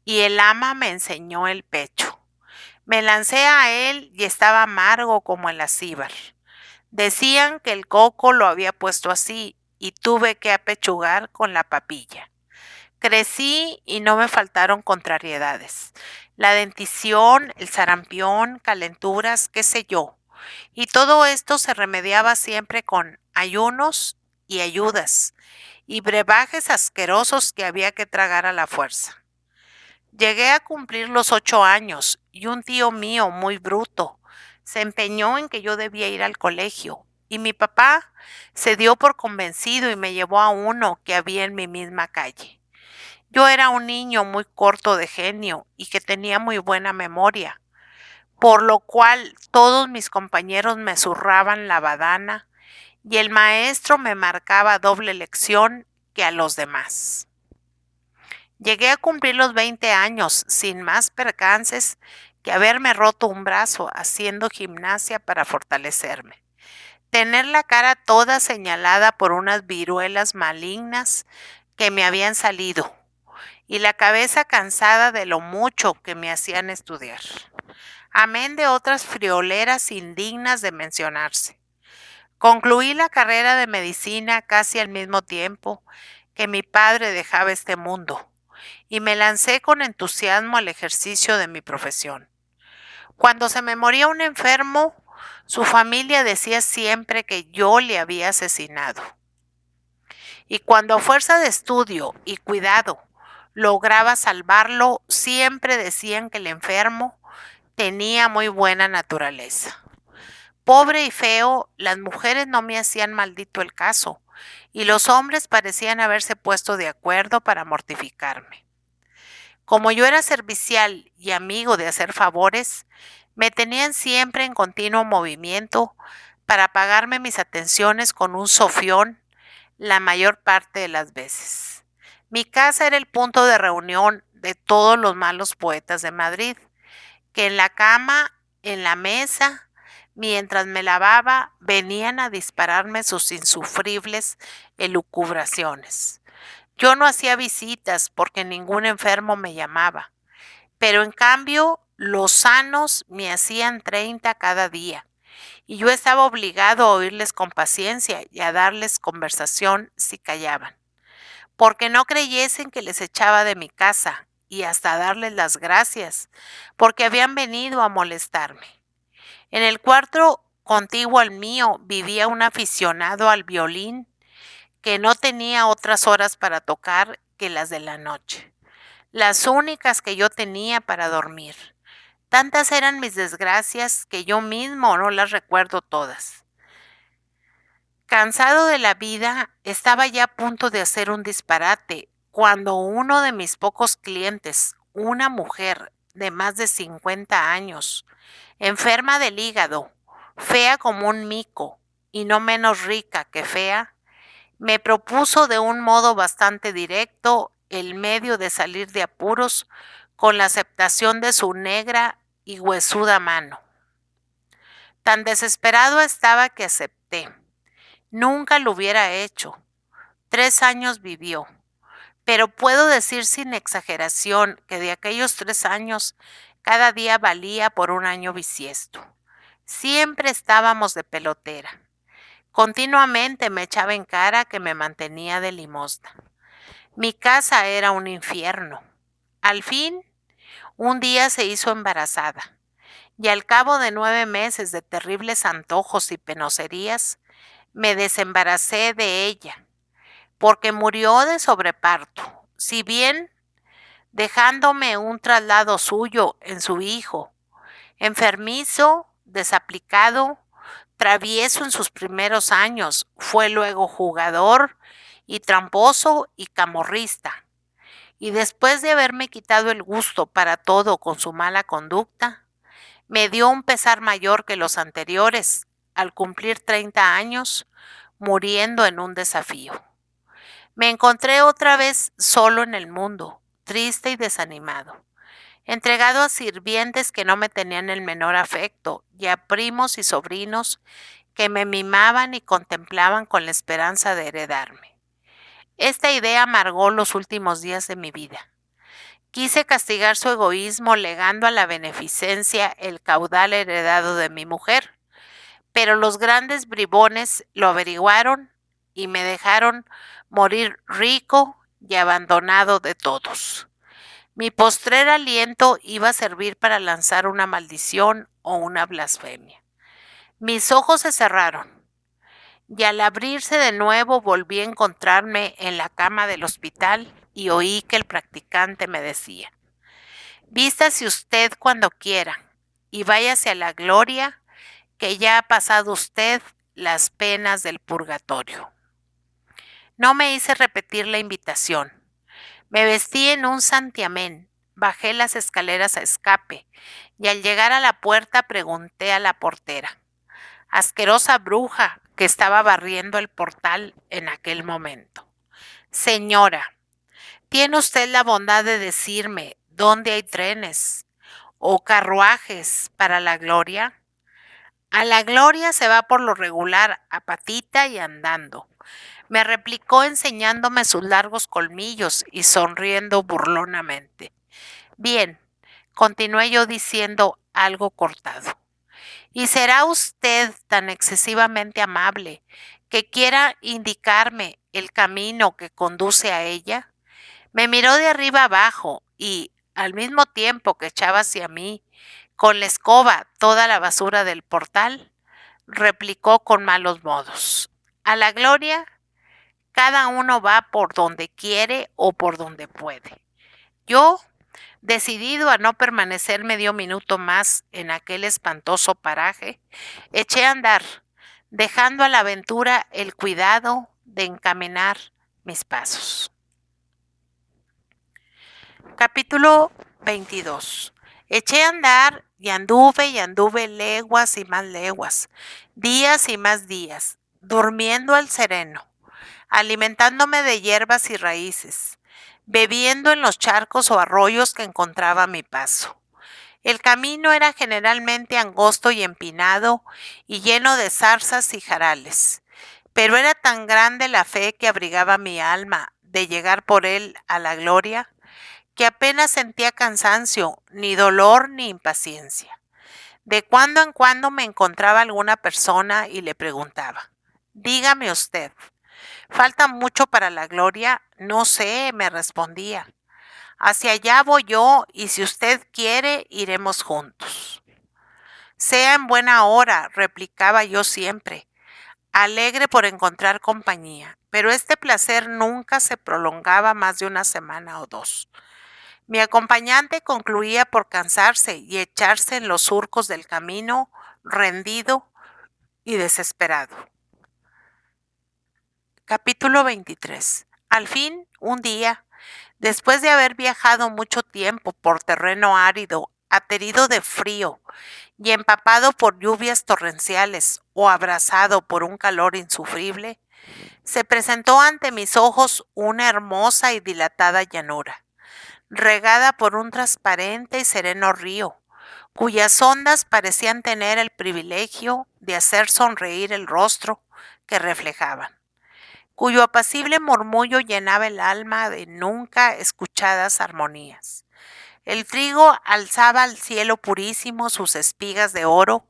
y el ama me enseñó el pecho. Me lancé a él y estaba amargo como el acíbar. Decían que el coco lo había puesto así y tuve que apechugar con la papilla. Crecí y no me faltaron contrariedades. La dentición, el sarampión, calenturas, qué sé yo. Y todo esto se remediaba siempre con ayunos y ayudas y brebajes asquerosos que había que tragar a la fuerza. Llegué a cumplir los 8 años y un tío mío muy bruto se empeñó en que yo debía ir al colegio, y mi papá se dio por convencido y me llevó a uno que había en mi misma calle. Yo era un niño muy corto de genio y que tenía muy buena memoria, por lo cual todos mis compañeros me zurraban la badana y el maestro me marcaba doble lección que a los demás. Llegué a cumplir los 20 años sin más percances que haberme roto un brazo haciendo gimnasia para fortalecerme, tener la cara toda señalada por unas viruelas malignas que me habían salido y la cabeza cansada de lo mucho que me hacían estudiar, amén de otras frioleras indignas de mencionarse. Concluí la carrera de medicina casi al mismo tiempo que mi padre dejaba este mundo, y me lancé con entusiasmo al ejercicio de mi profesión. Cuando se me moría un enfermo, su familia decía siempre que yo le había asesinado. Y cuando a fuerza de estudio y cuidado lograba salvarlo, siempre decían que el enfermo tenía muy buena naturaleza. Pobre y feo, las mujeres no me hacían maldito el caso, y los hombres parecían haberse puesto de acuerdo para mortificarme. Como yo era servicial y amigo de hacer favores, me tenían siempre en continuo movimiento para pagarme mis atenciones con un sofión la mayor parte de las veces. Mi casa era el punto de reunión de todos los malos poetas de Madrid, que en la cama, en la mesa, mientras me lavaba, venían a dispararme sus insufribles elucubraciones. Yo no hacía visitas porque ningún enfermo me llamaba, pero en cambio los sanos me hacían 30 cada día, y yo estaba obligado a oírles con paciencia y a darles conversación si callaban, porque no creyesen que les echaba de mi casa, y hasta darles las gracias, porque habían venido a molestarme. En el cuarto contiguo al mío vivía un aficionado al violín que no tenía otras horas para tocar que las de la noche, las únicas que yo tenía para dormir. Tantas eran mis desgracias que yo mismo no las recuerdo todas. Cansado de la vida, estaba ya a punto de hacer un disparate cuando uno de mis pocos clientes, una mujer de más de 50 años, enferma del hígado, fea como un mico y no menos rica que fea, me propuso de un modo bastante directo el medio de salir de apuros con la aceptación de su negra y huesuda mano. Tan desesperado estaba que acepté. Nunca lo hubiera hecho. 3 años vivió, pero puedo decir sin exageración que de aquellos 3 años cada día valía por un año bisiesto. Siempre estábamos de pelotera. Continuamente me echaba en cara que me mantenía de limosna. Mi casa era un infierno. Al fin, un día se hizo embarazada, y al cabo de 9 meses de terribles antojos y penoserías, me desembaracé de ella, porque murió de sobreparto, si bien dejándome un traslado suyo en su hijo, enfermizo, desaplicado, travieso en sus primeros años, fue luego jugador y tramposo y camorrista. Y después de haberme quitado el gusto para todo con su mala conducta, me dio un pesar mayor que los anteriores, al cumplir 30 años, muriendo en un desafío. Me encontré otra vez solo en el mundo, triste y desanimado, entregado a sirvientes que no me tenían el menor afecto y a primos y sobrinos que me mimaban y contemplaban con la esperanza de heredarme. Esta idea amargó los últimos días de mi vida. Quise castigar su egoísmo legando a la beneficencia el caudal heredado de mi mujer, pero los grandes bribones lo averiguaron y me dejaron morir rico y abandonado de todos. Mi postrer aliento iba a servir para lanzar una maldición o una blasfemia. Mis ojos se cerraron y al abrirse de nuevo volví a encontrarme en la cama del hospital y oí que el practicante me decía: vístase usted cuando quiera y váyase a la gloria, que ya ha pasado usted las penas del purgatorio. No me hice repetir la invitación. Me vestí en un santiamén, bajé las escaleras a escape y al llegar a la puerta pregunté a la portera, asquerosa bruja que estaba barriendo el portal en aquel momento: señora, ¿tiene usted la bondad de decirme dónde hay trenes o carruajes para la gloria? A la gloria se va por lo regular a patita y andando, me replicó enseñándome sus largos colmillos y sonriendo burlonamente. Bien, continué yo diciendo algo cortado. ¿Y será usted tan excesivamente amable que quiera indicarme el camino que conduce a ella? Me miró de arriba abajo y, al mismo tiempo que echaba hacia mí, con la escoba toda la basura del portal, replicó con malos modos: a la gloria, cada uno va por donde quiere o por donde puede. Yo, decidido a no permanecer medio minuto más en aquel espantoso paraje, eché a andar, dejando a la aventura el cuidado de encaminar mis pasos. Capítulo 22. Eché a andar y anduve leguas y más leguas, días y más días, durmiendo al sereno, alimentándome de hierbas y raíces, bebiendo en los charcos o arroyos que encontraba a mi paso. El camino era generalmente angosto y empinado y lleno de zarzas y jarales, pero era tan grande la fe que abrigaba mi alma de llegar por él a la gloria, que apenas sentía cansancio, ni dolor ni impaciencia. De cuando en cuando me encontraba alguna persona y le preguntaba: dígame usted, ¿falta mucho para la gloria? No sé, me respondía. Hacia allá voy yo, y si usted quiere, iremos juntos. Sea en buena hora, replicaba yo siempre, alegre por encontrar compañía, pero este placer nunca se prolongaba más de una semana o dos. Mi acompañante concluía por cansarse y echarse en los surcos del camino, rendido y desesperado. Capítulo 23. Al fin, un día, después de haber viajado mucho tiempo por terreno árido, aterido de frío y empapado por lluvias torrenciales o abrasado por un calor insufrible, se presentó ante mis ojos una hermosa y dilatada llanura, regada por un transparente y sereno río, cuyas ondas parecían tener el privilegio de hacer sonreír el rostro que reflejaban, cuyo apacible murmullo llenaba el alma de nunca escuchadas armonías. El trigo alzaba al cielo purísimo sus espigas de oro,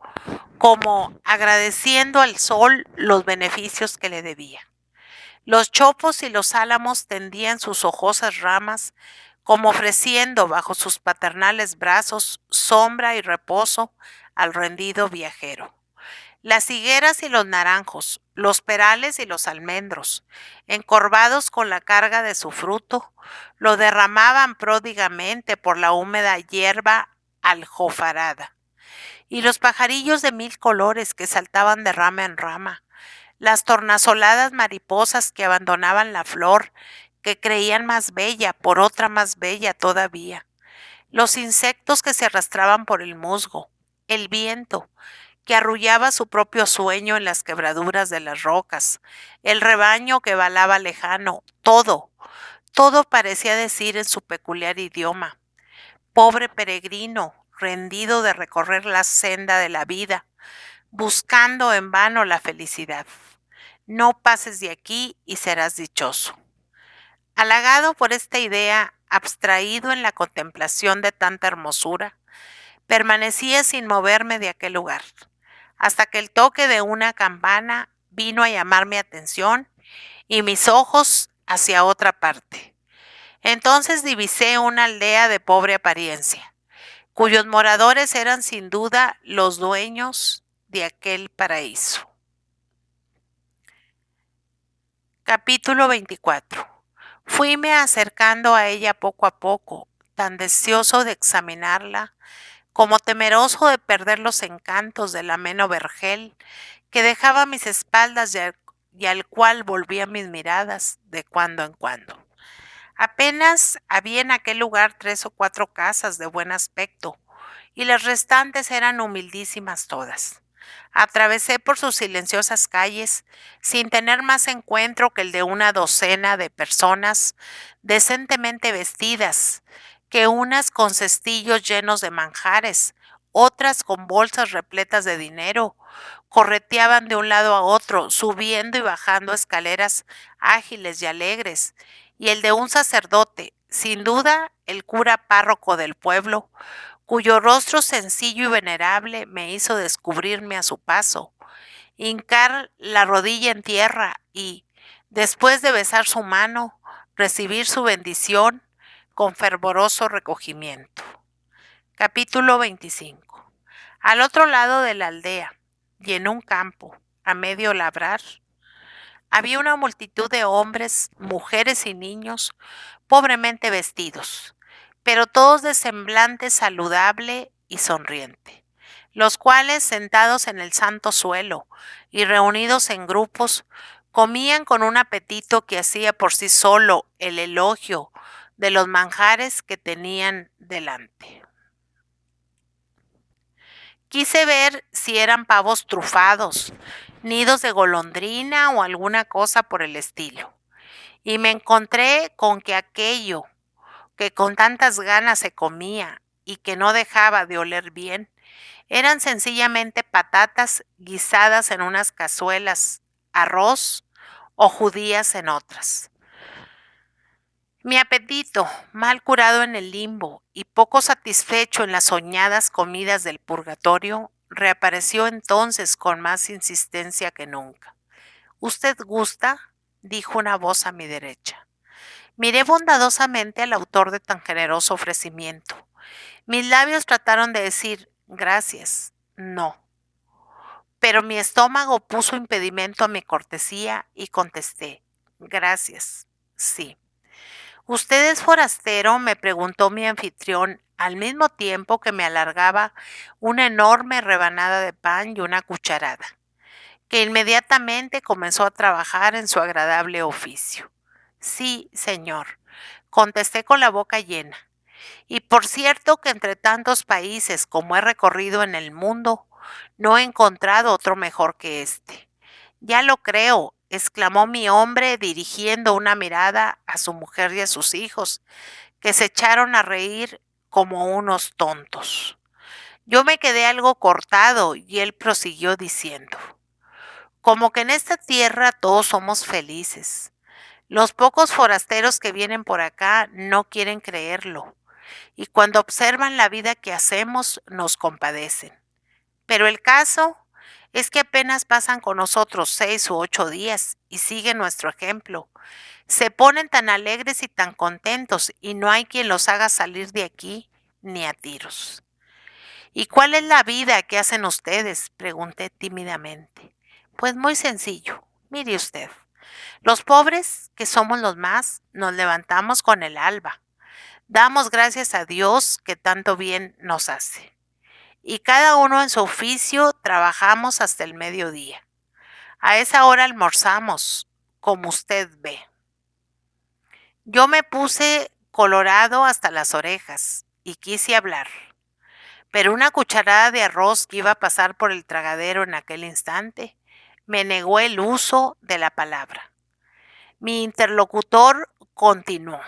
como agradeciendo al sol los beneficios que le debía. Los chopos y los álamos tendían sus hojosas ramas, como ofreciendo bajo sus paternales brazos sombra y reposo al rendido viajero. Las higueras y los naranjos, los perales y los almendros, encorvados con la carga de su fruto, lo derramaban pródigamente por la húmeda hierba aljofarada. Y los pajarillos de mil colores que saltaban de rama en rama, las tornasoladas mariposas que abandonaban la flor, que creían más bella por otra más bella todavía, los insectos que se arrastraban por el musgo, el viento, que arrullaba su propio sueño en las quebraduras de las rocas, el rebaño que balaba lejano, todo parecía decir en su peculiar idioma: pobre peregrino, rendido de recorrer la senda de la vida, buscando en vano la felicidad. No pases de aquí y serás dichoso. Halagado por esta idea, abstraído en la contemplación de tanta hermosura, permanecía sin moverme de aquel lugar, hasta que el toque de una campana vino a llamar mi atención y mis ojos hacia otra parte. Entonces divisé una aldea de pobre apariencia, cuyos moradores eran sin duda los dueños de aquel paraíso. Capítulo 24. Fuime acercando a ella poco a poco, tan deseoso de examinarla, como temeroso de perder los encantos del ameno vergel que dejaba a mis espaldas y al cual volvía mis miradas de cuando en cuando. Apenas había en aquel lugar 3 o 4 casas de buen aspecto, y las restantes eran humildísimas todas. Atravesé por sus silenciosas calles sin tener más encuentro que el de una docena de personas decentemente vestidas, que unas con cestillos llenos de manjares, otras con bolsas repletas de dinero, correteaban de un lado a otro, subiendo y bajando escaleras ágiles y alegres, y el de un sacerdote, sin duda el cura párroco del pueblo, cuyo rostro sencillo y venerable me hizo descubrirme a su paso, hincar la rodilla en tierra y, después de besar su mano, recibir su bendición con fervoroso recogimiento. Capítulo 25. Al otro lado de la aldea, y en un campo, a medio labrar, había una multitud de hombres, mujeres y niños pobremente vestidos, pero todos de semblante saludable y sonriente, los cuales, sentados en el santo suelo y reunidos en grupos, comían con un apetito que hacía por sí solo el elogio de los manjares que tenían delante. Quise ver si eran pavos trufados, nidos de golondrina o alguna cosa por el estilo, y me encontré con que aquello que con tantas ganas se comía y que no dejaba de oler bien, eran sencillamente patatas guisadas en unas cazuelas, arroz o judías en otras. Mi apetito, mal curado en el limbo y poco satisfecho en las soñadas comidas del purgatorio, reapareció entonces con más insistencia que nunca. ¿Usted gusta? Dijo una voz a mi derecha. Miré bondadosamente al autor de tan generoso ofrecimiento. Mis labios trataron de decir gracias, no, pero mi estómago puso impedimento a mi cortesía y contesté gracias, sí. ¿Usted es forastero? Me preguntó mi anfitrión al mismo tiempo que me alargaba una enorme rebanada de pan y una cucharada, que inmediatamente comenzó a trabajar en su agradable oficio. Sí, señor, contesté con la boca llena. Y por cierto que entre tantos países como he recorrido en el mundo, no he encontrado otro mejor que este. Ya lo creo, exclamó mi hombre dirigiendo una mirada a su mujer y a sus hijos, que se echaron a reír como unos tontos. Yo me quedé algo cortado y él prosiguió diciendo, como que en esta tierra todos somos felices. Los pocos forasteros que vienen por acá no quieren creerlo, y cuando observan la vida que hacemos nos compadecen. Pero el caso es que apenas pasan con nosotros 6 u 8 días y siguen nuestro ejemplo. Se ponen tan alegres y tan contentos y no hay quien los haga salir de aquí ni a tiros. ¿Y cuál es la vida que hacen ustedes? Pregunté tímidamente. Pues muy sencillo. Mire usted, los pobres, que somos los más, nos levantamos con el alba. Damos gracias a Dios que tanto bien nos hace. Y cada uno en su oficio trabajamos hasta el mediodía. A esa hora almorzamos, como usted ve. Yo me puse colorado hasta las orejas y quise hablar, pero una cucharada de arroz que iba a pasar por el tragadero en aquel instante me negó el uso de la palabra. Mi interlocutor continuó.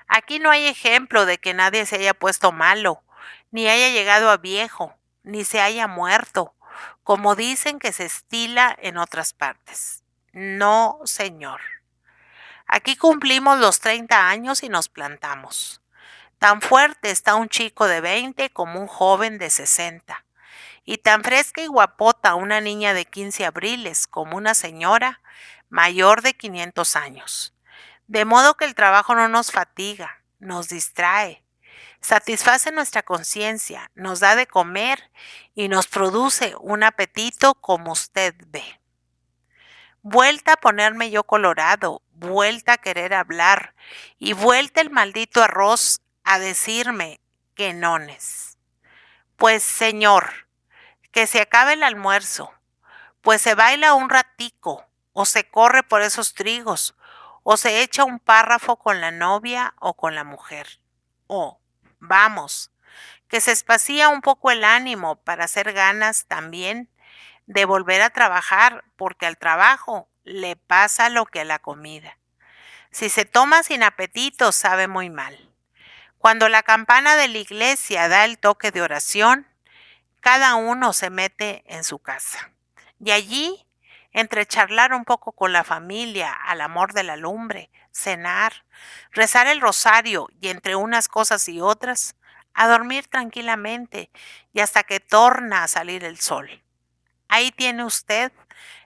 Aquí no hay ejemplo de que nadie se haya puesto malo, ni haya llegado a viejo, ni se haya muerto, como dicen que se estila en otras partes. No, señor. Aquí cumplimos los 30 años y nos plantamos. Tan fuerte está un chico de 20 como un joven de 60. Y tan fresca y guapota una niña de 15 abriles como una señora mayor de 500 años. De modo que el trabajo no nos fatiga, nos distrae, satisface nuestra conciencia, nos da de comer y nos produce un apetito como usted ve. Vuelta a ponerme yo colorado, vuelta a querer hablar y vuelta el maldito arroz a decirme que nones. Pues señor, que se acabe el almuerzo, pues se baila un ratico, o se corre por esos trigos, o se echa un párrafo con la novia o con la mujer. O, vamos, que se espacía un poco el ánimo para hacer ganas también de volver a trabajar, porque al trabajo le pasa lo que a la comida. Si se toma sin apetito, sabe muy mal. Cuando la campana de la iglesia da el toque de oración, cada uno se mete en su casa. Y allí, entre charlar un poco con la familia al amor de la lumbre, cenar, rezar el rosario y entre unas cosas y otras, a dormir tranquilamente y hasta que torna a salir el sol. Ahí tiene usted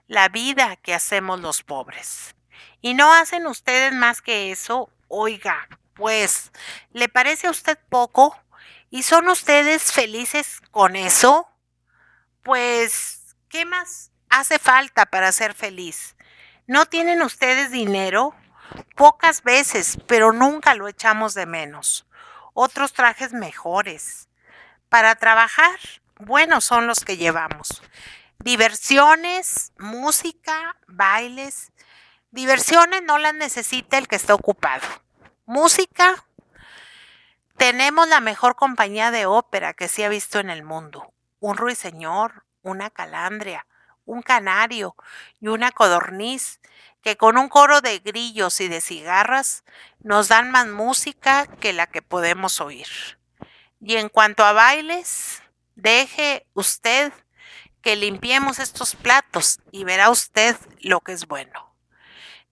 la vida que hacemos los pobres. ¿Y no hacen ustedes más que eso? Oiga, pues, ¿le parece a usted poco? ¿Y son ustedes felices con eso? Pues, ¿qué más hace falta para ser feliz? ¿No tienen ustedes dinero? Pocas veces, pero nunca lo echamos de menos. Otros trajes mejores. Para trabajar, buenos son los que llevamos. Diversiones, música, bailes. Diversiones no las necesita el que está ocupado. Música, tenemos la mejor compañía de ópera que se ha visto en el mundo. Un ruiseñor, una calandria, un canario y una codorniz que con un coro de grillos y de cigarras nos dan más música que la que podemos oír. Y en cuanto a bailes, deje usted que limpiemos estos platos y verá usted lo que es bueno.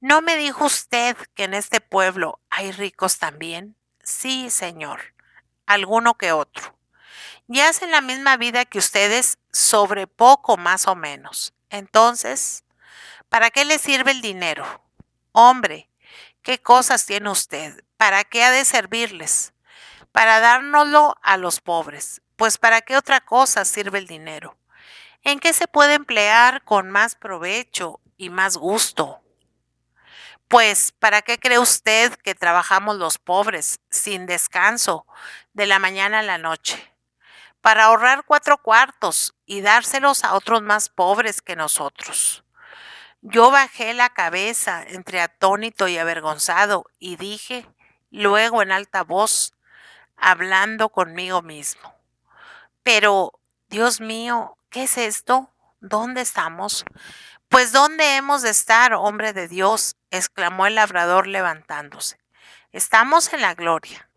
¿No me dijo usted que en este pueblo hay ricos también? Sí, señor, alguno que otro. Y hacen la misma vida que ustedes sobre poco más o menos. Entonces, ¿para qué le sirve el dinero? Hombre, ¿qué cosas tiene usted? ¿Para qué ha de servirles? Para dárnoslo a los pobres. Pues ¿para qué otra cosa sirve el dinero? ¿En qué se puede emplear con más provecho y más gusto? Pues, ¿para qué cree usted que trabajamos los pobres sin descanso de la mañana a la noche? Para ahorrar 4 cuartos y dárselos a otros más pobres que nosotros. Yo bajé la cabeza entre atónito y avergonzado y dije, luego en alta voz, hablando conmigo mismo: pero, Dios mío, ¿qué es esto? ¿Dónde estamos? Pues ¿dónde hemos de estar, hombre de Dios? Exclamó el labrador levantándose. Estamos en la gloria.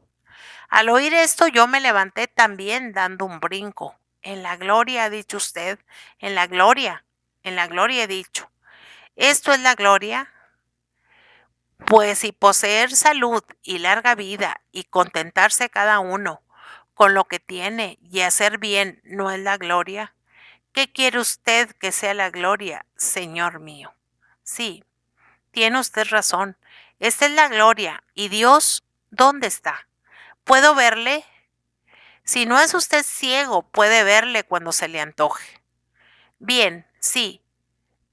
Al oír esto yo me levanté también dando un brinco. En la gloria ha dicho usted, en la gloria he dicho. ¿Esto es la gloria? Pues si poseer salud y larga vida y contentarse cada uno con lo que tiene y hacer bien no es la gloria, ¿qué quiere usted que sea la gloria, Señor mío? Sí, tiene usted razón. Esta es la gloria. ¿Y Dios dónde está? ¿Puedo verle? Si no es usted ciego, puede verle cuando se le antoje. Bien, sí,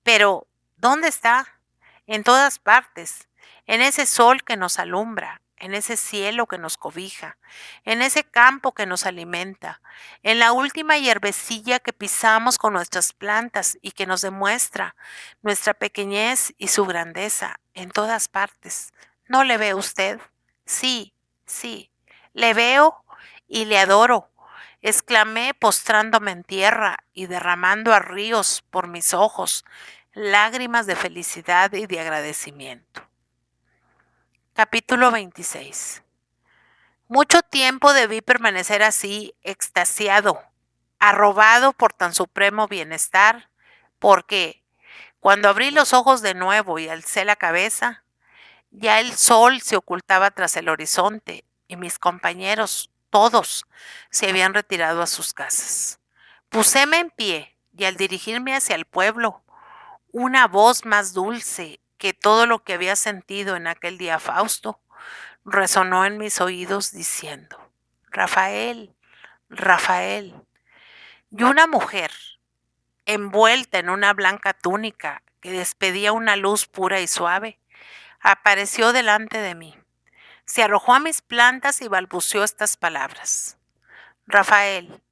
pero ¿dónde está? En todas partes, en ese sol que nos alumbra, en ese cielo que nos cobija, en ese campo que nos alimenta, en la última hierbecilla que pisamos con nuestras plantas y que nos demuestra nuestra pequeñez y su grandeza, en todas partes. ¿No le ve usted? Sí, sí, le veo y le adoro, exclamé postrándome en tierra y derramando a ríos por mis ojos lágrimas de felicidad y de agradecimiento. Capítulo 26. Mucho tiempo debí permanecer así, extasiado, arrobado por tan supremo bienestar, porque cuando abrí los ojos de nuevo y alcé la cabeza, ya el sol se ocultaba tras el horizonte y mis compañeros, todos, se habían retirado a sus casas. Puseme en pie y al dirigirme hacia el pueblo, una voz más dulce que todo lo que había sentido en aquel día fausto resonó en mis oídos diciendo: Rafael, Rafael. Y una mujer, envuelta en una blanca túnica que despedía una luz pura y suave, apareció delante de mí. Se arrojó a mis plantas y balbuceó estas palabras: Rafael,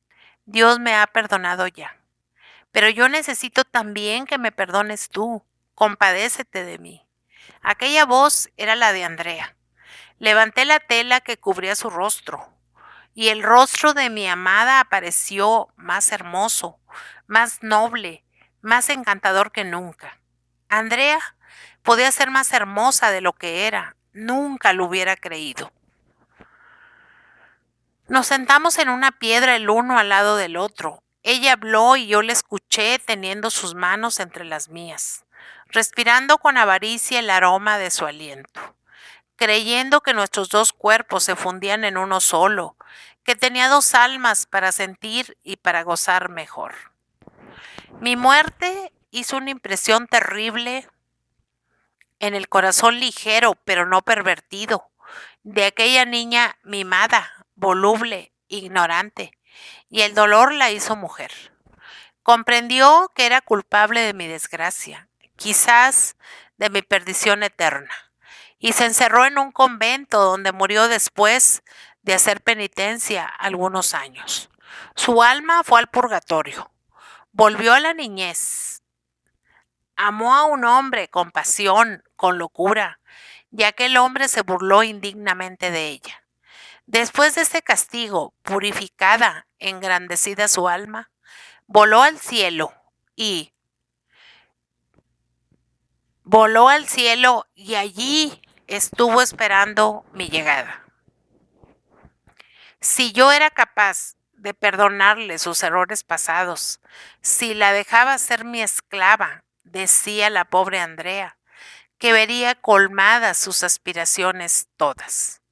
Dios me ha perdonado ya, pero yo necesito también que me perdones tú. Compadécete de mí. Aquella voz era la de Andrea. Levanté la tela que cubría su rostro, y el rostro de mi amada apareció más hermoso, más noble, más encantador que nunca. Andrea podía ser más hermosa de lo que era. Nunca lo hubiera creído. Nos sentamos en una piedra el uno al lado del otro. Ella habló y yo la escuché teniendo sus manos entre las mías, respirando con avaricia el aroma de su aliento, creyendo que nuestros dos cuerpos se fundían en uno solo, que tenía dos almas para sentir y para gozar mejor. Mi muerte hizo una impresión terrible en el corazón ligero, pero no pervertido, de aquella niña mimada, voluble, ignorante, y el dolor la hizo mujer. Comprendió que era culpable de mi desgracia, quizás de mi perdición eterna, y se encerró en un convento donde murió después de hacer penitencia algunos años. Su alma fue al purgatorio, volvió a la niñez, amó a un hombre con pasión, con locura, y aquel hombre se burló indignamente de ella. Después de este castigo, purificada, engrandecida su alma, voló al cielo y voló al cielo y allí estuvo esperando mi llegada. Si yo era capaz de perdonarle sus errores pasados, si la dejaba ser mi esclava, decía la pobre Andrea, que vería colmadas sus aspiraciones todas.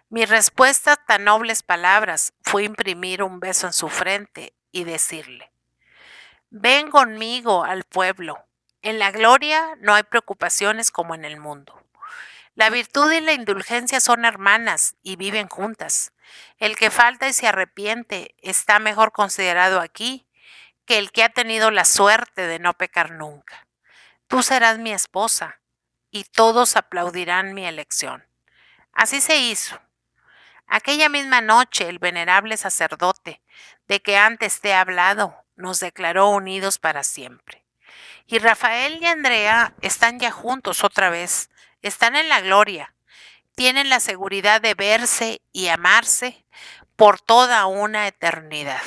Mi respuesta a tan nobles palabras fue imprimir un beso en su frente y decirle: ven conmigo al pueblo. En la gloria no hay preocupaciones como en el mundo. La virtud y la indulgencia son hermanas y viven juntas. El que falta y se arrepiente está mejor considerado aquí que el que ha tenido la suerte de no pecar nunca. Tú serás mi esposa y todos aplaudirán mi elección. Así se hizo. Aquella misma noche el venerable sacerdote, de que antes te he hablado, nos declaró unidos para siempre. Y Rafael y Andrea están ya juntos otra vez, están en la gloria, tienen la seguridad de verse y amarse por toda una eternidad.